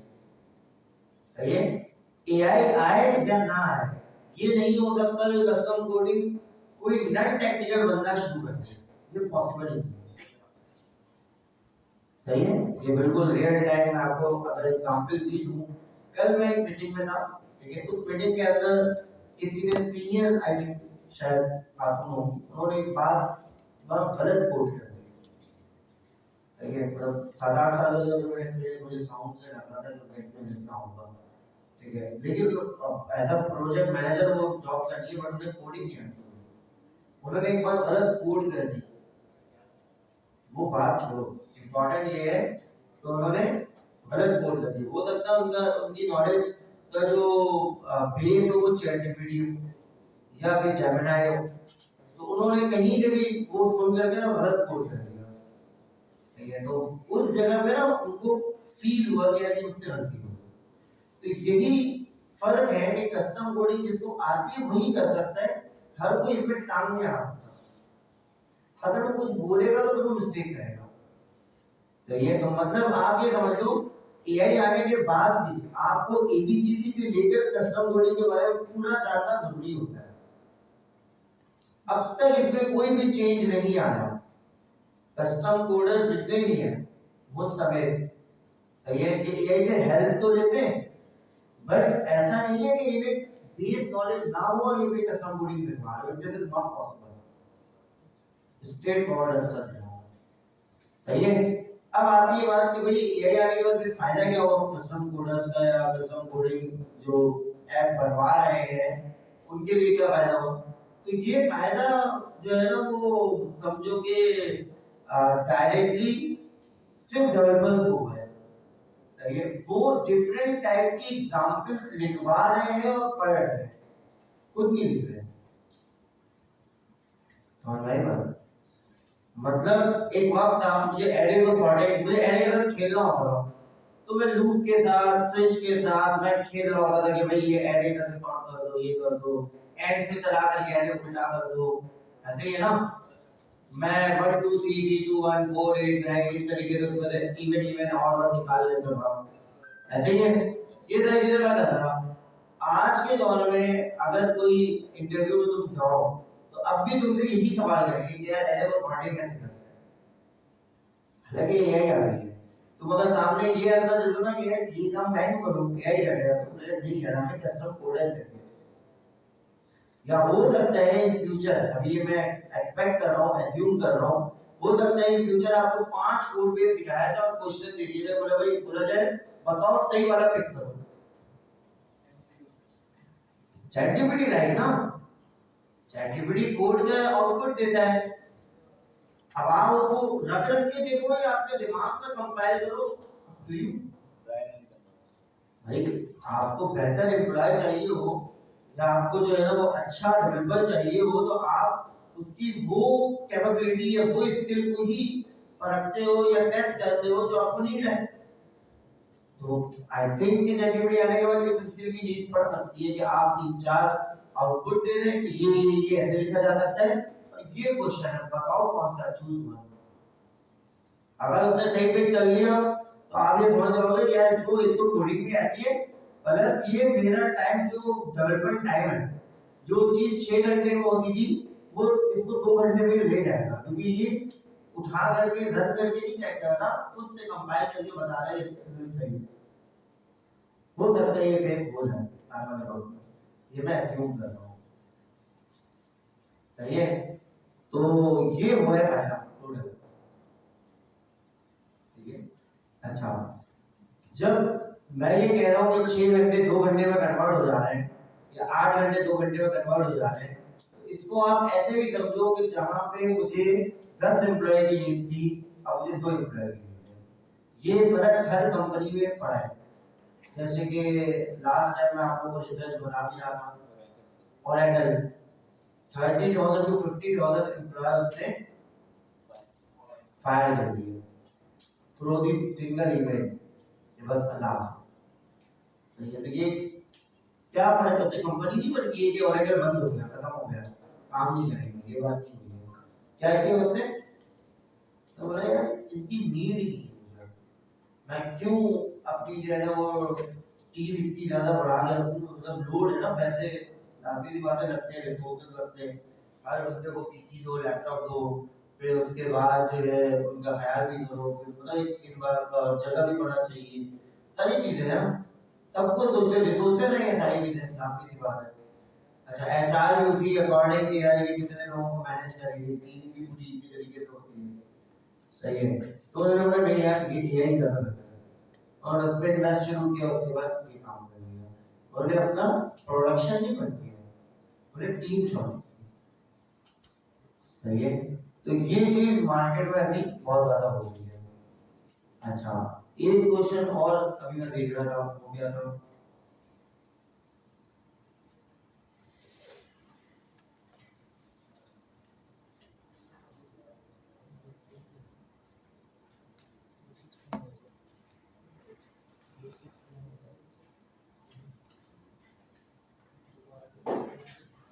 सही है। एआई आए या ना आए, ये नहीं हो सकता कि कस्टम कोडिंग कोई नॉन टेक्निकल बंदा शुरू कर दे, ये पॉसिबल नहीं है। सही है, ये बिल्कुल रियल टाइम में आपको अगर एग्जांपल भी दूं, कल मैं एक मीटिंग में था, ठीक है, उस मीटिंग के अंदर किसी ने सीनियर आई थिंक शायद खातून होंगी, उन्होंने एक बात बहुत गलत कोड कर दी, ठीक है, मतलब 7-8 साल का जो मैंने एक्सपीरियंस मुझे साउंड से लग रहा था कि मैं इसमें लिखना होगा, ठीक है, लेकिन एज अ प्रोजेक्ट मैनेजर वो जॉब करनी है, बट उन्हें कोडिंग नहीं आती, उन्होंने एक बार गलत कोड कर दी, वो बात छोड़ो, इम्पोर्टेंट ये है तो उन्होंने गलत कोड कर दी। हो सकता है उनका उनकी नॉलेज का जो बेस हो वो चैट जीपीटी हो या फिर जेमिनी हो, तो उन्होंने कहीं से भी वो सुन करके ना गलत कोड कर दिया, ठीक है, तो उस जगह पे ना उनको फील हुआ कि यार मुझसे गलती हो। तो यही फर्क है कि कस्टम कोडिंग जिसको आती है वही कर सकता है, हर कोई इसमें टांग नहीं आ सकता। अगर वो कुछ बोलेगा तो वो मिस्टेक करेगा, सही है। तो मतलब आप ये समझ लो एआई आने के बाद भी आपको एबीसीडी से लेकर कस्टम कोडिंग के बारे में पूरा जानना जरूरी होता है। अब तक इसमें कोई भी चेंज नहीं आया, कस्टम कोडर्स जितने भी हैं वो समेत, सही है, ये एआई से हेल्प तो लेते हैं, बट ऐसा नहीं है कि इन्हें बेस नॉलेज ना हो और ये भी कस्टम कोडिंग लिखवा रहे हो, this is not possible. Straight forward answer देना, सही है। अब आती है बात कि भाई एआई आने के बाद फिर फायदा क्या होगा कस्टम कोडर्स का या कस्टम कोडिंग जो ऐप बनवा रहे हैं उनके लिए क्या फायदा होगा। तो ये फायदा जो है ना वो समझो कि डायरेक्टली सिर्फ डेवलपर्स को है, सही है, वो डिफरेंट टाइप की एग्जांपल्स लिखवा रहे हैं और पढ़ रहे हैं, खुद नहीं लिख रहे हैं। समझ में आई बात। मतलब एक वक्त था मुझे एरे को सॉर्टेड, मुझे एरे के साथ खेलना होता था, तो मैं लूप के साथ स्विच के साथ मैं खेल रहा होता था कि भाई ये एरे कैसे सॉर्ट कर दो, ये कर दो, एंड से चला करके एरे उल्टा कर दो, ऐसे ही है ना। मैं 1 2 3 3 2 1 4 8 9 इस तरीके से उसमें इवन इवन ऑड निकाल लेता था, ऐसे ही है, ये सारी चीजें मैं करता था। आज के दौर में अगर कोई इंटरव्यू में तुम जाओ तो अब भी तुमसे यही सवाल करेंगे कि यार एरे को सॉर्टिंग कैसे करते हैं, हालांकि एआई आ गई है। तुम अगर सामने ये आंसर दे दो ना कि यार ये काम मैं क्यों करूं, एआई करेगा, तो मुझे नहीं करना, मैं कस्टम कोडर चाहिए। या हो सकता है इन फ्यूचर, अभी ये मैं एक्सपेक्ट कर रहा हूं, एज्यूम कर रहा हूं, हो सकता है इन फ्यूचर आपको 5 कोड बेस सिखाया जाए और क्वेश्चन दे दिया जाए, बोले भाई बोला जाए बताओ सही वाला पिक करो, चैट जीपीटी लाइक ना, चैट जीपीटी कोड का आउटपुट देता है, अब आप उसको रख के देखो या आपके दिमाग में कंपाइल करो, तो यू भाई आपको बेहतर एम्प्लॉय चाहिए हो या आपको जो है ना वो अच्छा डेवलपर चाहिए हो, तो आप उसकी वो कैपेबिलिटी या वो स्किल को ही परखते हो या टेस्ट करते हो जो आपको नीड है। तो आई थिंक कि जेपीटी आने के बाद ये स्किल की नीड पड़ सकती है कि आप 3-4 आउटपुट दे दें कि ये ऐसे लिखा जा सकता है और ये क्वेश्चन है, बताओ कौन सा चूज वन। अगर उसने सही पिक कर लिया तो आप ये समझ जाओगे कि यार इसको एक तो कोडिंग भी आती है, प्लस ये मेरा टाइम जो डेवलपमेंट टाइम है, जो चीज 6 घंटे में होती थी वो इसको 2 घंटे में ले जाएगा, क्योंकि ये उठा करके रन करके नहीं चेक कर रहा, खुद से कंपाइल करके बता रहा है सही। हो सकता है ये फेस हो जाए आने वाले वक्त में, ये मैं एज्यूम कर रहा हूँ, सही है। तो ये हुआ है फायदा टोटल, ठीक है। अच्छा, जब मैं ये कह रहा हूँ कि 6 घंटे 2 घंटे में कन्वर्ट हो जा रहे हैं या 8 घंटे 2 घंटे में कन्वर्ट हो जा रहे हैं, तो इसको आप ऐसे भी समझो कि जहां पे मुझे 10 एम्प्लॉय की नीड थी अब मुझे 2 एम्प्लॉय की नीड है। ये फर्क हर कंपनी में पड़ा है। जैसे कि लास्ट टाइम मैं आपको रिसर्च बता भी रहा था, ओरेकल 30,000 to 50,000 एम्प्लॉयज ने फायर कर दिए थ्रू दी सिंगल ईमेल कि बस अल्लाह। तो ये क्या फर्क है, कंपनी नहीं बन गई, ये ओरेकल बंद हो गया, खत्म हो गया, काम नहीं करेंगे, ये बात नहीं हुई है। क्या किया उसने, तो बोला यार इनकी नीड ही नहीं है, मैं क्यों अपनी जो है ना वो टीम इतनी ज्यादा बढ़ा के रखूं, मतलब लोड है ना, पैसे सारी सी बातें लगते हैं, रिसोर्सेज लगते हैं, हर बंदे को पीसी दो, लैपटॉप दो, फिर उसके बाद जो है उनका ख्याल भी करो, फिर मतलब एक जगह भी पड़ना चाहिए, सारी चीजें हैं ना, सबको सोचते रिसोर्सेज है, ये सारी चीजें काफी सी बात है। अच्छा एचआर भी उसी अकॉर्डिंग कि यार ये कितने लोगों को मैनेज करेंगे, टीम भी पूरी इसी तरीके से होती है, सही है। तो उन्होंने बोला नहीं यार ये यही ज्यादा बेहतर है, और उस पर इन्वेस्ट शुरू किया, उसके बाद ये काम कर लिया, उन्होंने अपना प्रोडक्शन नहीं बन किया, उन्हें टीम शॉट की, सही है। तो ये चीज मार्केट में अभी बहुत ज्यादा हो गई है। अच्छा एक क्वेश्चन और अभी मैं देख रहा था, हो गया था,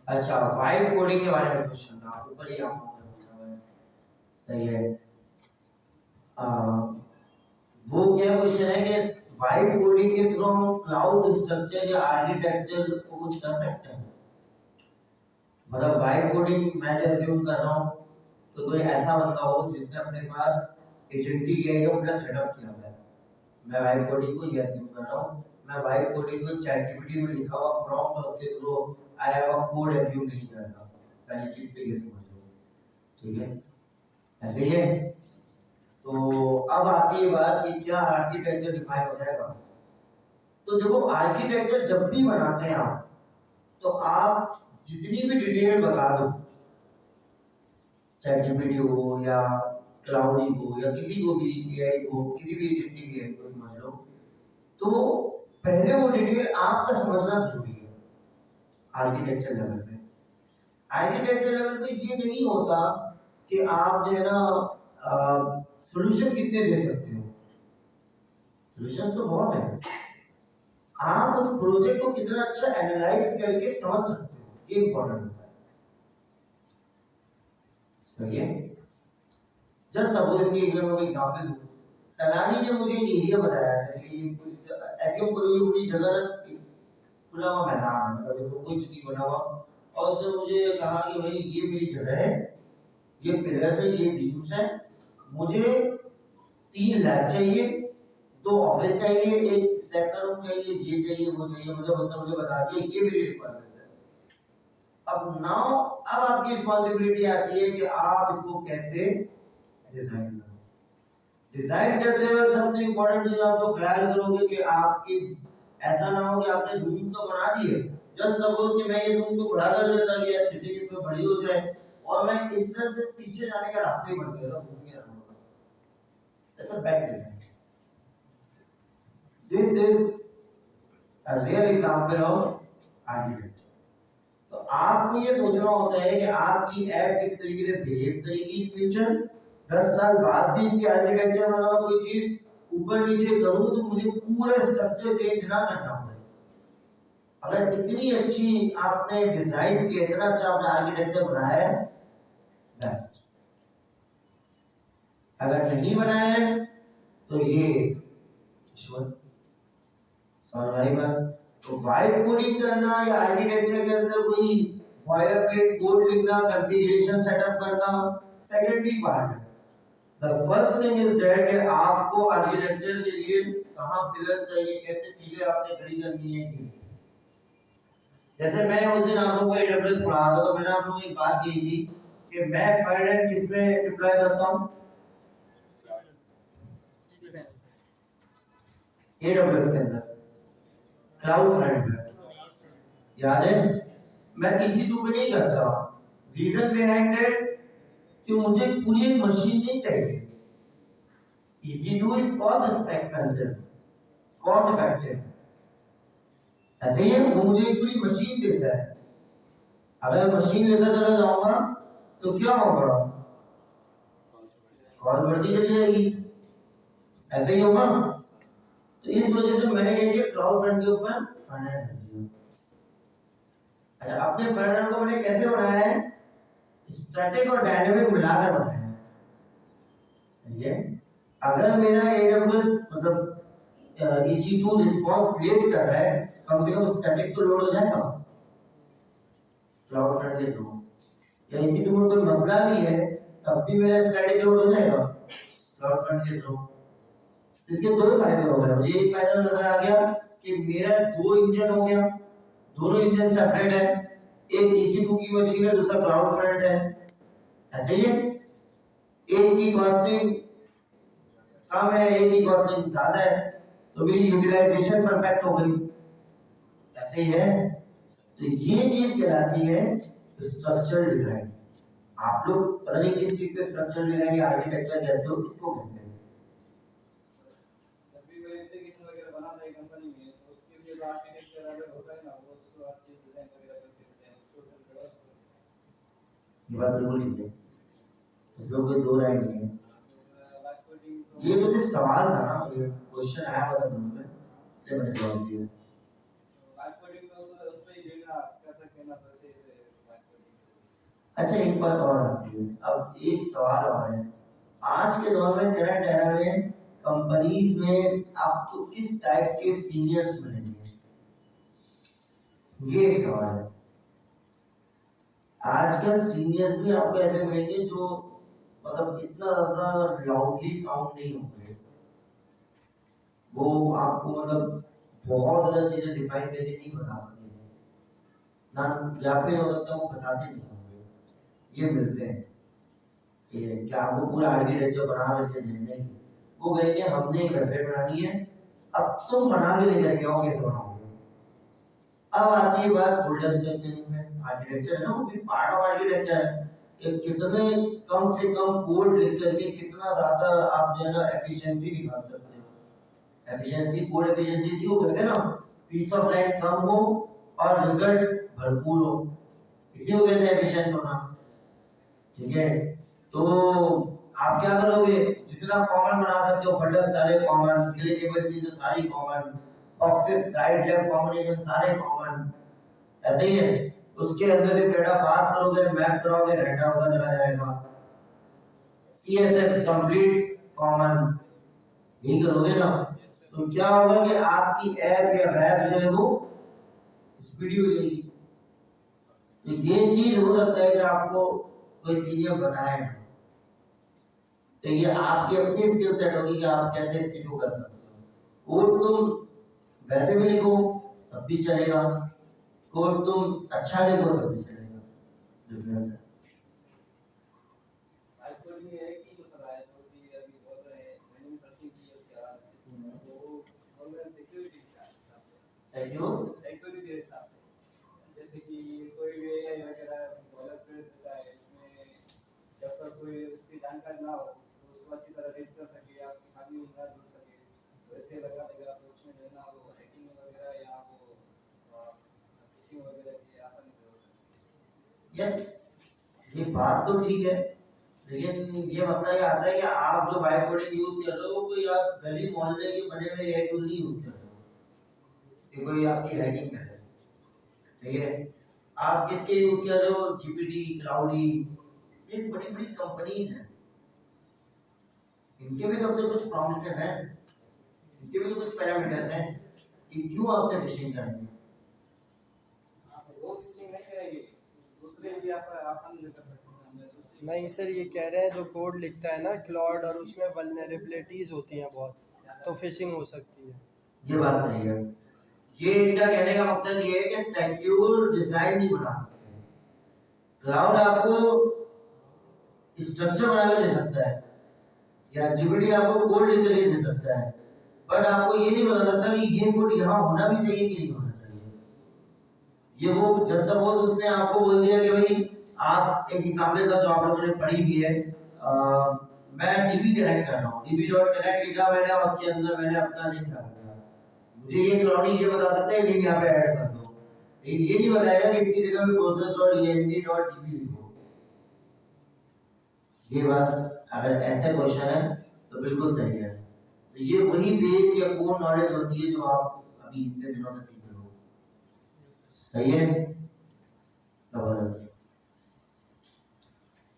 अच्छा वाइब कोडिंग के बारे में क्वेश्चन था, ऊपर ही आपको पूछा है, सही है। आ, वो क्या क्वेश्चन है कि वाइब कोडिंग के थ्रू हम क्लाउड स्ट्रक्चर या आर्किटेक्चर को कुछ कर सकते हैं, मतलब वाइब कोडिंग मैं जो अज्यूम कर रहा हूँ, तो कोई ऐसा बंदा हो जिसने अपने पास एजेंटिक एआई का पूरा सेटअप किया हुआ है, मैं वाइब कोडिंग को ये अज्यूम कर रहा हूँ, मैं वाइब कोडिंग को चैटजीपीटी में लिखा हुआ प्रॉम्प्ट और उसके through I have a code assume नहीं कर रहा, पहली चीज तो ये समझ लो, ठीक है, ऐसे ही है। तो अब आती है बात कि क्या आर्किटेक्चर डिफाइन हो जाएगा, तो देखो आर्किटेक्चर जब भी बनाते हैं आप, तो आप जितनी भी डिटेल बता दो, चैटजीपीटी हो या क्लाउडी हो या किसी को भी एआई को, किसी भी एजेंटिक एआई को समझ लो, तो पहले वो डिटेल आपका समझना जरूरी है आर्किटेक्चर लेवल पे। आर्किटेक्चर लेवल पे ये नहीं होता कि आप जो है ना सॉल्यूशन कितने दे सकते हो, सॉल्यूशन तो बहुत है, आप उस प्रोजेक्ट को कितना अच्छा एनालाइज करके समझ सकते हो, ये इंपॉर्टेंट होता है, सही है। जस्ट सपोज कि अगर मैं एग्जांपल दूं, सनानी ने मुझे एक एरिया बताया, जैसे ये ऐसे पूरी जगह खुला हुआ मैदान है, मतलब कुछ नहीं बना हुआ, और उसने मुझे कहा कि भाई ये मेरी जगह है, ये पिलर्स है, ये बीम्स है, मुझे 3 लैब चाहिए, 2 ऑफिस चाहिए, एक सेक्टर रूम चाहिए, ये चाहिए वो चाहिए, मुझे बता दिया ये मेरी रिक्वायरमेंट है। अब नाउ अब आपकी रिस्पांसिबिलिटी आती है कि आप इसको कैसे डिजाइन करो। डिजाइन करते हुए सबसे इंपॉर्टेंट चीज आप तो ख्याल करोगे कि आपकी ऐसा ना हो कि आपने रूम तो बना दिए, जस्ट सपोज कि मैं ये रूम को बड़ा कर लेता कि यार सिटिंग इसमें बड़ी हो जाए, और मैं इस तरह से पीछे जाने का रास्ते ही बन गया, घूम गया रहूंगा, that's a bad design. This is a real example of architecture. तो आपको ये सोचना होता है कि आपकी ऐप किस तरीके से बिहेव करेगी इन फ्यूचर, 10 साल बाद भी इसकी आर्किटेक्चर में अगर कोई चीज ऊपर नीचे करूं तो मुझे पूरा स्ट्रक्चर चेंज ना करना पड़े। अगर इतनी अच्छी आपने डिजाइन किया, इतना अच्छा आपने आर्किटेक्चर बनाया है, बेस्ट। अगर नहीं बनाया है तो ये ईश्वर समझ बात। तो वाइब कोडिंग करना या आर्किटेक्चर के अंदर कोई बॉयलरप्लेट कोड लिखना, कॉन्फ़िगरेशन सेटअप करना सेकेंडरी पार्ट है। The first thing is that कि आपको आर्किटेक्चर के लिए कहां पिलर्स चाहिए, कैसे चीजें आपने खड़ी करनी है की। जैसे मैं उस दिन आप लोगों को AWS पढ़ा रहा था, तो मैंने आप लोगों को एक बात कही थी कि मैं फ्रंट एंड किस में डिप्लॉय करता हूं, AWS के अंदर क्लाउड फ्रंट में, याद है, मैं EC2 पे नहीं करता। रीजन बिहाइंड दैट कि मुझे पूरी एक मशीन नहीं चाहिए, EC2 is cost expensive, cost effective, ऐसे ही है, वो मुझे एक पूरी मशीन देता है। अगर मशीन लेकर चला जाऊंगा तो क्या होगा, कॉस्ट बढ़ती चली जाएगी, ऐसे ही होगा। तो इस वजह से मैंने ये किया क्लाउड फ्रंट के ऊपर फ्रंट एंड। अच्छा अपने फ्रंट एंड को मैंने कैसे बनाया है, स्टैटिक और डायनामिक मिलाकर बनाया है, ठीक है। अगर मेरा AWS मतलब EC2 रिस्पांस लेट कर रहा है, कम से कम स्टैटिक तो लोड हो जाएगा क्लाउड फ्रंट के थ्रू, या EC2 में कोई मसला भी है तब भी मेरा स्टैटिक लोड हो जाएगा क्लाउड फ्रंट के थ्रू। इसके दो फायदे हो गए, मुझे एक फायदा नजर आ गया कि मेरा दो इंजन हो गया, दोनों इंजन सेपरेट है, एक EC2 की मशीन है, दूसरा क्लाउड फ्रंट है, ऐसे ही है। एक की कॉस्टिंग कम है, एक की कॉस्टिंग ज्यादा है, तो मेरी यूटिलाइजेशन परफेक्ट हो गई, ऐसे ही है। तो ये चीज कहलाती है स्ट्रक्चरल डिजाइन। आप लोग पता नहीं किस चीज पे स्ट्रक्चरल डिजाइन या आर्किटेक्चर कहते हो, किसको कहते हैं? जब भी कोई एप्लीकेशन वगैरह बनाता है कंपनी में तो उसके लिए जो आर्किटेक्चर अगर होता है ना वो उसको हर चीज डिजाइन वगैरह करके देते हैं उसको फिर ये बात बिल्कुल ठीक है, इसमें कोई दो राय नहीं है। लाइक कोडिंग तो ये तो जो सवाल था ना, ये क्वेश्चन आया हुआ था मुझ में, से मैंने जवाब दिया। लाइक कोडिंग तो उस पे ही देना कैसे करना वैसे लाइक कोडिंग। अच्छा एक बात और आती है, अब एक सवाल और है, आज के दौर में करंट एरा में कंपनीज में आपको किस टाइप के सीनियर्स मिलेंगे, ये सवाल है। आजकल सीनियर्स भी आपको ऐसे मिलेंगे जो मतलब इतना ज्यादा लाउडली साउंड नहीं होंगे, वो आपको मतलब बहुत ज्यादा चीजें डिफाइन करके नहीं बता सकेंगे ना, या फिर हो सकता है वो बताते नहीं होंगे, ये मिलते हैं। ये क्या वो पूरा आर्किटेक्चर बना करके नहीं, वो कहेंगे हमने एक वेबसाइट बनानी है, अब तुम बना के लेकर के आओ कैसे बनाओगे। अब आती है बात फोल्डर स्ट्रक्चरिंग में, आर्किटेक्चर है ना, वो भी पार्ट ऑफ आर्किटेक्चर है कि कितने कम से कम कोड लिख करके कितना ज्यादा आप जो है ना एफिशिएंसी निकाल सकते हो। एफिशिएंसी, कोड एफिशिएंसी इसी को कहते हैं ना, पीस ऑफ लाइन कम हो और रिजल्ट भरपूर हो, इसी को कहते हैं एफिशिएंट होना। ठीक है, तो आप क्या करोगे, जितना कॉमन बना सकते हो, बटन सारे कॉमन, क्लिकेबल चीजें सारी common, boxes right left combination सारे कॉमन, ऐसे ही है। उसके अंदर से डेटा पास करोगे, मैप करोगे, डेटा होगा चला जाएगा। CSS कंप्लीट कॉमन, यही करोगे ना, तो क्या होगा कि आपकी ऐप या वेब जो है वो स्पीडी हो जाएगी। तो ये चीज हो सकता है कि आपको कोई सीनियर बनाए, तो ये आपकी अपनी स्किल सेट होगी कि आप कैसे इस चीज को कर सकते हो। कोड तुम वैसे भी लिखो तब भी चलेगा, कोड तुम अच्छा लिखो तब भी चलेगा, डिफरेंस है। लाइक कोडिंग है कि मसला है जो कि अभी बोल रहे हैं मैंने भी सर्चिंग की है उसके बाद तो बोल रहे हैं सिक्योरिटी के हिसाब से सिक्योरिटी के हिसाब से, जैसे कि कोई भी एआई वगैरह डेवलप कर देता है इसमें जब तक कोई उसकी जानकारी ना हो तो उसको अच्छी तरह रीड कर सके या उसकी खामी ना ढूंढ सके वैसे लगा देगा तो उसमें जो है ना वो हैकिंग वगैरह या वो फिशिंग वगैरह की आसानी से हो सकती है। यार ये बात तो ठीक है, लेकिन ये मसला ये आता है कि आप जो वाइट कोडिंग यूज कर रहे हो कोई आप गली मोहल्ले के बने हुए एआई टूल नहीं यूज कर रहे हो कि कोई आपकी हैकिंग करे। ठीक है, आप किसके यूज कर रहे हो, जीपीटी, क्लाउडी, ये बड़ी बड़ी कंपनीज हैं, इनके भी तो अपने कुछ प्रॉमिसेस हैं, इनके भी तो कुछ पैरामीटर्स हैं कि क्यों आपसे फिशिंग करेंगे। वो फिशिंग नहीं करेगी दूसरे भी आसान कर सकते हैं। नहीं सर, ये कह रहे हैं जो कोड लिखता है ना क्लॉड और उसमें वल्नरेबिलिटीज होती हैं बहुत, तो फिशिंग हो सकती है। ये बात सही है, ये इनका कहने का मकसद ये है कि सिक्योर डिजाइन नहीं बना सकते। क्लाउड आपको स्ट्रक्चर बना के दे सकता है या जीपीटी आपको कोड लिख के दे सकता है, बट आपको ये नहीं बता सकता कि ये कोड यहाँ होना भी चाहिए कि नहीं होना चाहिए। ये वो जब सपोज उसने आपको बोल दिया कि भाई आप एक एग्जांपल का जो आप लोगों ने पढ़ी भी है, मैं डीबी कनेक्ट कर रहा हूँ, db.connect लिखा मैंने और उसके अंदर मैंने अपना लिंक डाल दिया, मुझे ये क्लाउडी ये बता सकता है लिंक यहाँ पे ऐड कर दो, लेकिन ये नहीं बताएगा कि इसकी जगह पे process.env.db लिखो। ये बात अगर ऐसा क्वेश्चन है तो बिल्कुल सही है, तो ये वही बेस या कोर नॉलेज होती है जो आप अभी इतने दिनों से सीख रहे हो। सही है, जबरदस्त,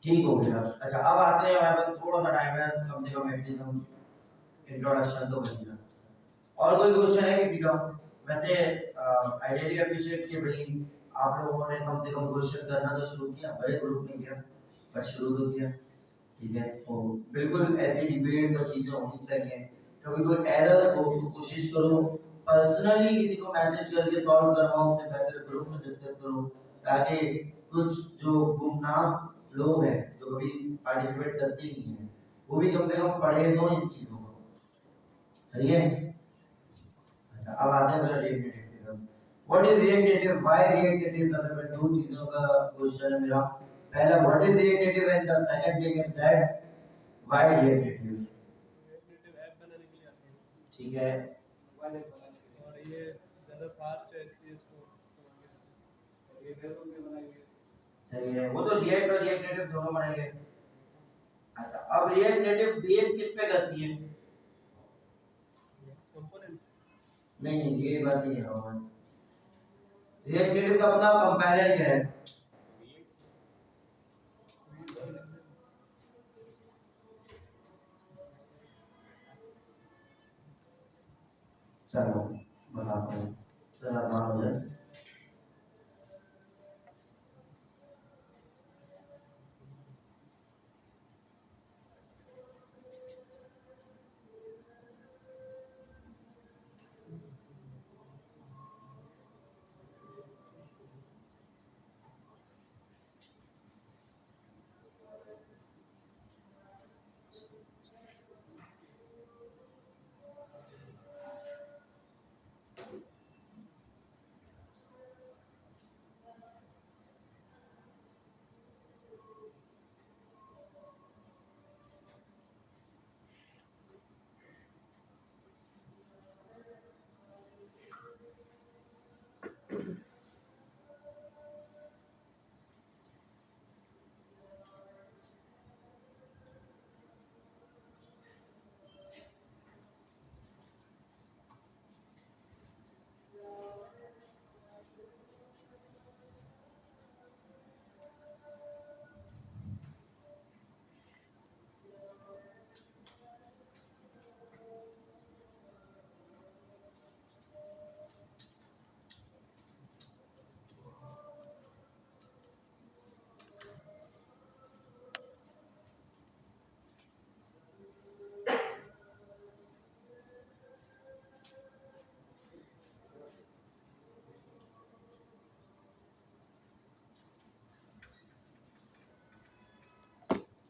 ठीक हो गया। अच्छा अब आते हैं, हमारे पास थोड़ा सा टाइम है, कम से कम एटलीस्ट हम इंट्रोडक्शन तो कर दिया। और कोई क्वेश्चन है किसी का? वैसे आइडियली अप्रिशिएट कि भाई आप लोगों ने कम से कम क्वेश्चन करना तो शुरू किया, बड़े ग्रुप में किया पर शुरू तो किया। ठीक है, तो बिल्कुल ऐसी डिबेट और चीजें होनी चाहिए। कभी कोई एरर हो तो कोशिश करो पर्सनली किसी को मैसेज करके सॉल्व करवाओ, उससे बेहतर ग्रुप में डिस्कस करो, ताकि कुछ जो गुमनाम लोग हैं जो कभी पार्टिसिपेट करते ही नहीं है वो भी कम से कम पढ़े तो इन चीजों को। सही है। अच्छा, अब आते हैं रिएक्ट नेटिव की तरफ। What is react native, why react native? सबसे पहले दो चीजों का क्वेश्चन है मेरा। पहला what is react native and the second thing is that why react native. Reactive app बनाने के लिए आते हैं, ठीक है, मोबाइल ऐप बनाने के लिए, और ये ज़्यादा फास्ट है इसलिए इसको इस्तेमाल किया जाता है। और ये डेवलपर ने बनाई हुई है। सही है, वो तो रिएक्ट और रिएक्ट नेटिव दोनों बनाएंगे। अच्छा, अब रिएक्ट नेटिव बेस किस पे करती है? कंपोनेंट्स नहीं, ये बात नहीं है। रिएक्ट नेटिव का अपना कंपाइलर क्या है? चलो बताता हूँ, जरा आसान हो जाए।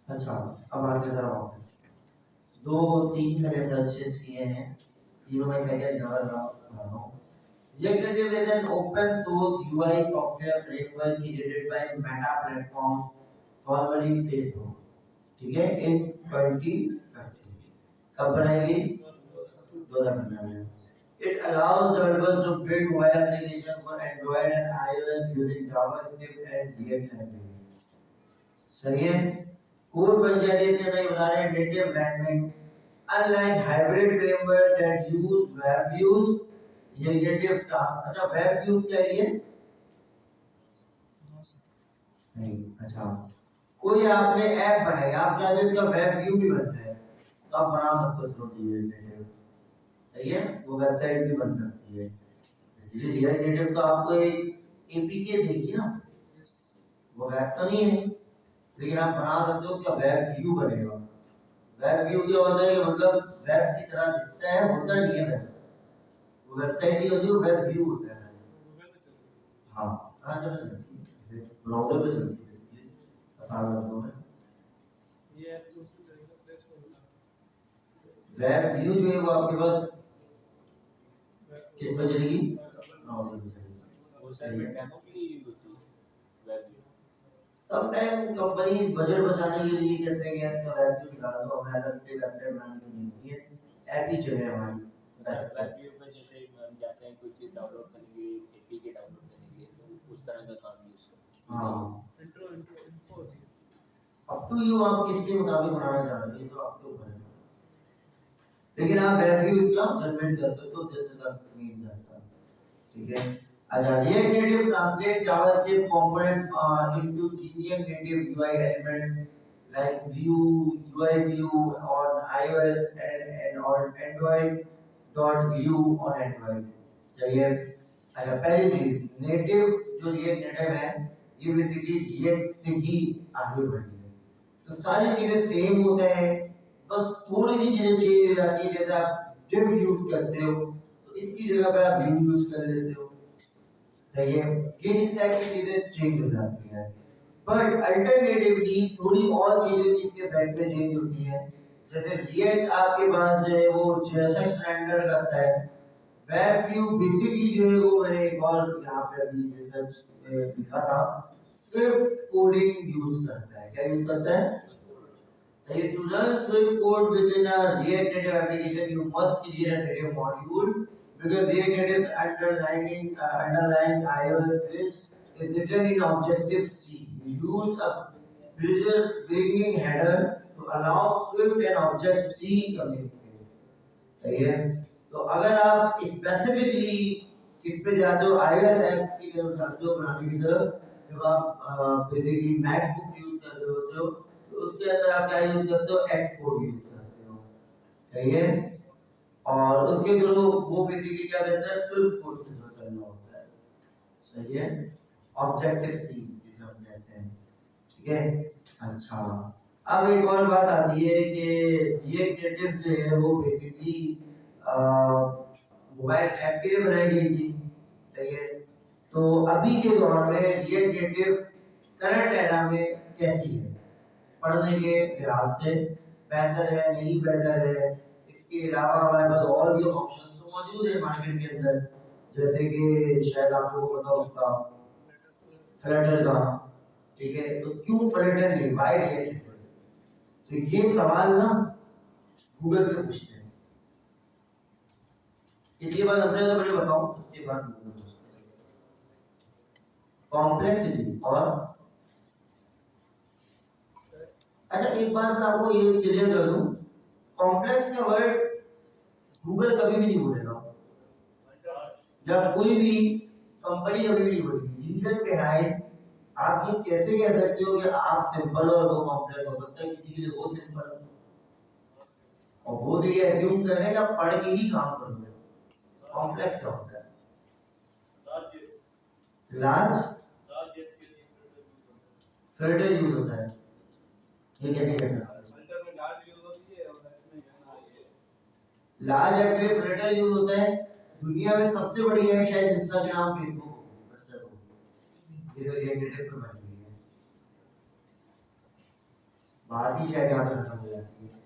अच्छा, अब आगे जरा वापस दो तीन मैंने सर्चेस किए हैं, तीनों में क्या क्या याद रहा हूँ। React Native is an open source UI software framework created by Meta Platforms, formerly Facebook. ठीक है, in 2015 कब बनाई गई? 2015 में। It allows developers to build mobile applications for Android and iOS using JavaScript and React library. सही है। Code functionality के अंदर बता रहे हैं native language, unlike hybrid framework that use web views, ये नेटिव टास्क। अच्छा, वेब व्यूज क्या है? नहीं, अच्छा कोई आपने ऐप बनाई, आप चाहते हैं इसका वेब व्यू भी बनता है तो आप बना सकते हो थ्रू नेटिव। सही है, वो वेबसाइट भी बन सकती है। इसलिए रिएक्ट नेटिव तो आपको एक एपीके देगी ना, वो वेब तो नहीं है लेकिन आप बना सकते हो, उसका वेब व्यू बनेगा। वेब व्यू क्या होता है? मतलब वेब की तरह दिखता है, होता नहीं है वेब, वो वेबसाइट नहीं होती, वो वेब व्यू होता है। हाँ हाँ, चलती है ब्राउज़र पे चलती है बेसिकली, आसान लफ्ज़ों में। ये ऐप यूज करेगा प्ले स्टोर में। वेब व्यू जो है वो आपके पास किस पे चलेगी? ब्राउज़र पे चलेगी। वो सर में डेमो के लिए यूज होती है web view. Sometime companies budget बचाने के लिए कहते हैं कि इसका वेब व्यू निकाल दो, हमें अलग से वेबसाइट बनाने की नहीं होती है, ऐप ही चले हमारी। वेब व्यू पे जैसे हम जाते हैं कोई चीज डाउनलोड करेंगे, एपीके डाउनलोड करेंगे, तो उस तरह का काम यूज करते हैं। हाँ, इंट्रो होती है। अप टू यू, आप किसके मुताबिक बनाना चाह रहे हैं तो आपके ऊपर है, लेकिन आप वेब व्यू इसका जनरेट कर सकते हो, this is a main answer. ठीक है। अच्छा, React Native translate JavaScript components into genuine native UI elements like view, UI view on iOS and on Android. Dot view on Android. चाहिए। अच्छा, पहली चीज नेटिव जो रिएक्ट नेटिव है ये बेसिकली रिएक्ट से ही आगे बढ़ी है, तो सारी चीजें सेम होते हैं, बस थोड़ी सी चीजें चेंज हो जाती है। जैसे आप div यूज करते हो तो इसकी जगह पे आप व्यू यूज कर लेते हो। सही है, ये इस टाइप की चीजें चेंज हो जाती है, बट अल्टरनेटिवली थोड़ी और चीजें इसके बैक पे चेंज होती है। जैसे रिएक्ट आपके पास जो है वो JSX रेंडर करता है, वेब व्यू बेसिकली जो है वो मैंने एक और यहाँ पे अभी रिसर्च में लिखा था, सिर्फ कोडिंग यूज करता है। क्या यूज करता है? So to run Swift code within a React Native application, you must create a native module because React Native underlying iOS bridge is written in Objective C. We use a visual bringing header to allow Swift and Object C communicate. सही है? तो अगर आप specifically इस पे जाते हो iOS app की तरफ जाते हो बनाने की तरफ, जब आप बेसिकली मैकबुक यूज कर रहे होते हो तो उसके अंदर आप क्या यूज करते हो? एक्सपोर्ट यूज करते हो। सही है, और उसके जो वो बेसिकली क्या करता है? स्विफ्ट कोड के साथ चलना होता है। सही है, ऑब्जेक्टिव सी जिसे हम कहते हैं। ठीक है, अच्छा अब एक और बात आती है कि रिएक्ट नेटिव जो है वो बेसिकली मोबाइल ऐप के लिए बनाई गई थी। सही है, तो अभी के दौर में रिएक्ट नेटिव करंट एरा में कैसी है? पढ़ने के लिहाज से बेहतर है, नहीं बेहतर है? इसके अलावा हमारे पास और भी ऑप्शंस तो मौजूद है मार्केट के अंदर, जैसे कि शायद आपको पता उसका फ्लटर का। ठीक है, तो क्यों फ्लटर नहीं, व्हाई रिएक्ट? तो ये सवाल ना गूगल से पूछते हैं। इसके बाद आंसर तो मैंने बताऊं, उसके बाद गूगल पूछते हैं। कॉम्प्लेक्सिटी और अच्छा एक बार मैं आपको ये क्लियर कर दूं, कॉम्प्लेक्स का वर्ड गूगल कभी भी नहीं बोलेगा, या कोई भी कंपनी कभी भी नहीं बोलेगी। रीजन बिहाइंड आप ये कैसे कह सकते हो कि आप सिंपल और वो कॉम्प्लेक्स हो सकता है? किसी के लिए वो सिंपल है और वो तो ये एज्यूम कर रहे हैं कि आप पढ़ के ही काम करोगे। कॉम्प्लेक्स क्या होता है? लार्ज फिल्टर यूज होता है। ये कैसे कह सकते हैं? अंदर में डार्ट यूज होती है और इसमें कहना ये लार्ज एक्टिव फिल्टर यूज होता है। दुनिया में सबसे बड़ी है शायद इंस्टाग्राम, फेसबुक, व्हाट्सएप, ये जो रिएक्टिव पर बनी हुई है। बात ही शायद यहाँ पे खत्म हो जाती है।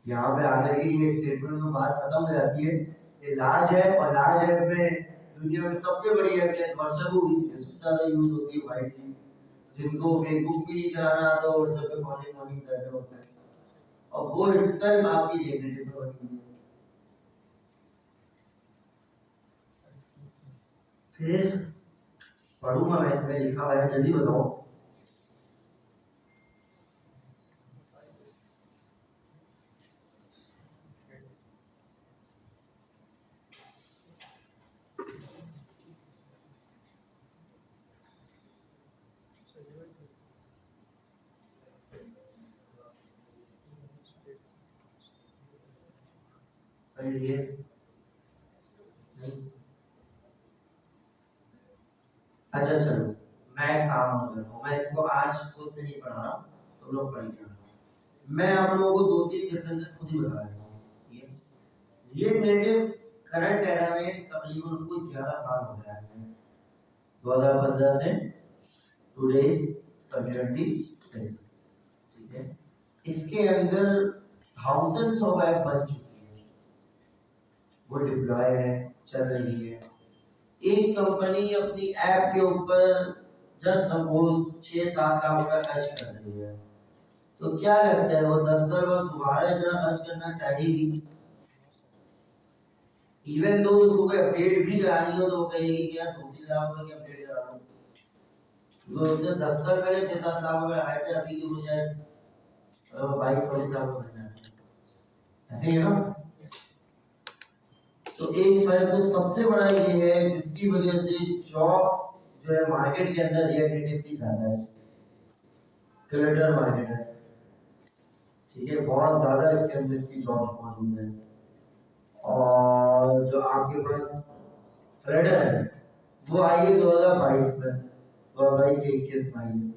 यहाँ पे आकर के ये स्टेटमेंट में बात खत्म हो जाती है। ये लार्ज है और लार्ज ऐप में दुनिया में सबसे बड़ी ऐप शायद व्हाट्सएप होगी, जो सबसे ज्यादा यूज होती है वाइडली। जिनको फेसबुक भी नहीं चलाना आता व्हाट्सएप पे मॉर्निंग कर रहे होते हैं, और वो इटसेल्फ आपकी रिएक्टिव पर बनी हुई है। फिर पढ़ूंगा मैं, इसमें लिखा हुआ है, जल्दी बताओ। पढ़ लिए? नहीं? अच्छा चलो, मैं काम कर रहा हूँ, मैं इसको आज खुद से नहीं पढ़ा रहा, तुम लोग पढ़ लिया। मैं आप लोगों को दो तीन डिफरेंसेस खुद ही बता रहा हूँ। ये नेटिव करंट एरा में तकरीबन उसको 11 साल हो गया है, 2015 से टुडेज 2026। ठीक है, इसके अंदर थाउजेंड्स ऑफ ऐप बन चुकी है, वो डिप्लॉय है, चल रही है। एक कंपनी अपनी ऐप के ऊपर जस्ट सपोज 6-7 लाख रुपया खर्च कर रही है, तो क्या लगता है वो 10 साल बाद दोबारा इतना खर्च करना चाहेगी? इवन दो उसको कोई अपडेट भी करानी हो तो वो कहेगी कि यार 2-3 लाख रुपए की अपडेट करा लो। तो उसने 10 साल पहले 6-7 लाख रुपए आए थे, अभी के वो शायद 22-23 लाख रुपए बन जाते हैं। ऐसे ही है ना? तो एक फर्क तो सबसे बड़ा ये है जिसकी वजह से जॉब जो है मार्केट के अंदर रिएक्टिव की ज्यादा है, क्लटर मार्केट है। ठीक है, बहुत ज़्यादा इसके अंदर इसकी जॉब मौजूद है। और जो आपके पास फ्लडर है वो आई है 2022 में, 2022-21 में आई है।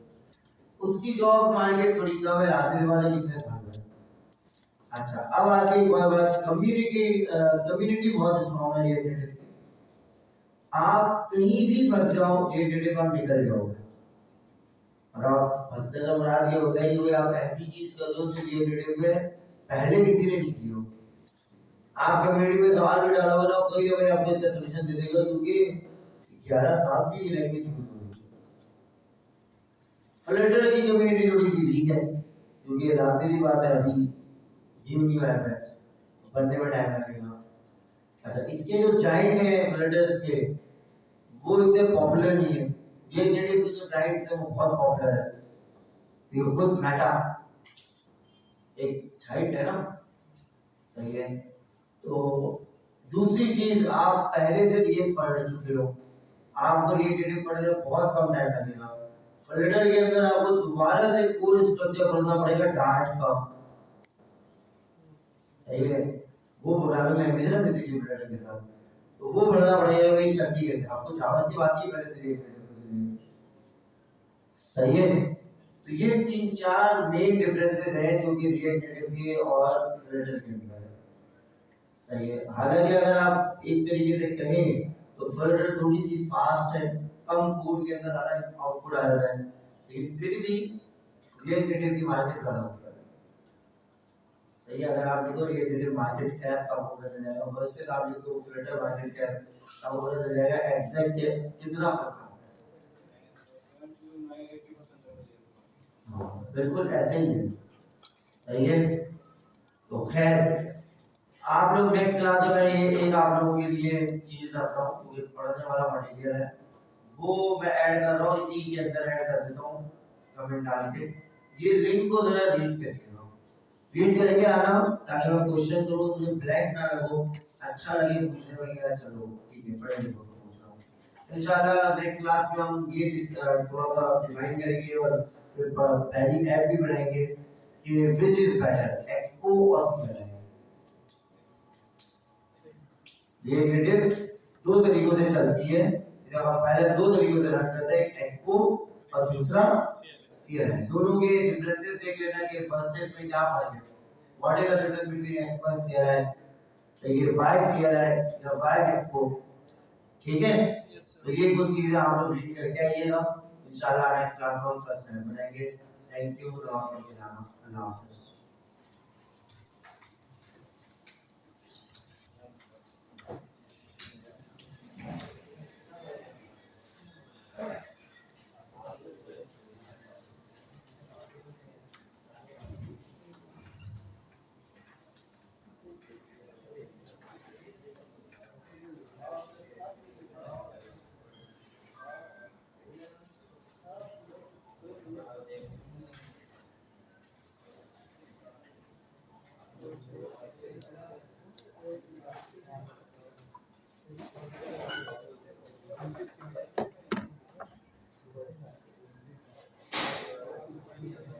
उसकी जॉब मार्केट थोड़ी कम है, राजनीति वाले कितने साल में। अच्छा, अब आती है एक और बात, कम्युनिटी बहुत स्ट्रॉन्ग है ये डेटा की। आप कहीं भी फंस जाओ ये डेटा पर निकल जाओगे। और आप फंसने का मुराद ये होता है कि आप ऐसी चीज कर दो जो ये डेटा में पहले किसी ने नहीं की हो। आप कम्युनिटी में सवाल भी डालोगे ना, कोई लोग आपको इसका सॉल्यूशन दे देगा, क्योंकि 11 साल से ये लैंग्वेज यूज हो रही है। फ्लटर की कम्युनिटी थोड़ी सी वीक है, क्योंकि राजनीति बात है, अभी न्यू ऐप है, बनने में टाइम लगेगा। अच्छा, इसके जो जाइंट है फ्लटर्स के, वो इतने पॉपुलर नहीं है। ये नेटिव के जो जाइंट्स है वो बहुत पॉपुलर है। ये खुद मेटा एक जाइंट है ना, सही है। तो दूसरी चीज, आप पहले से ये पढ़ चुके हो, आपको रिलेटेड पढ़ने में बहुत कम टाइम लगेगा। फ्लटर के अंदर आपको दोबारा से कोर स्ट्रक्चर पढ़ना पड़ेगा डार्ट का, सही है। वो प्रोग्रामिंग लैंग्वेज है ना बेसिकली फ्लटर के साथ, तो वो पढ़ना पड़ेगा भाई चलती कैसे। आपको जावा की बात ही पहले से रिलेटेड, सही है। तो ये 3-4 मेन डिफरेंसेस हैं जो कि रिएक्ट नेटिव के और फ्लटर के अंदर है, सही है। हालांकि अगर आप एक तरीके से कहें तो फ्लटर थोड़ी सी फास्ट है, कम कोड के अंदर सारा आउटपुट आ जाता है, लेकिन फिर भी रिएक्ट नेटिव की मार्केट ज्यादा होता है, सही है। अगर आप देखो रिएक्ट नेटिव मार्केट कैप का आपको पता चल जाएगा, वर्सेस आप देखो फ्लटर मार्केट कैप आपको पता चल जाएगा एग्जैक्ट कितना फर्क है। बिल्कुल ऐसे ही है, सही है। तो खैर, आप लोग नेक्स्ट क्लास में ये एक आप लोगों के लिए चीज रख रहा हूँ, ये पढ़ने वाला मटेरियल है, वो मैं ऐड कर रहा हूँ, इसी के अंदर ऐड कर देता हूँ कमेंट डाल के। ये लिंक को जरा रीड करिएगा, रीड करके आना, ताकि मैं क्वेश्चन करूँ मुझे ब्लैंक ना लगो, अच्छा लगे पूछने में कि चलो ठीक है पढ़े लिखो तो पूछ रहा हूँ। इंशाल्लाह नेक्स्ट क्लास में हम ये थोड़ा सा डिफाइन करेंगे और फिर पहली ऐप भी बनाएंगे कि विच इज बेटर, एक्सपो और सीएलआई। ये नेटिव दो तरीकों से चलती है, जब हम पहले दो तरीकों से रन करते हैं, एक्सपो और दूसरा सीएलआई। दोनों के डिफरेंसेस देख लेना कि वर्सेस में क्या फर्क है, what is the difference between expo and CLI. तो ये वाई सीएलआई या वाई एक्सपो, ठीक है। तो ये कुछ चीजें आप लोग रीड करके आइएगा, इंशाल्लाह नेक्स्ट क्लास में हम फर्स्ट टाइम बनाएंगे। थैंक यू, अल्लाह हाफिज़।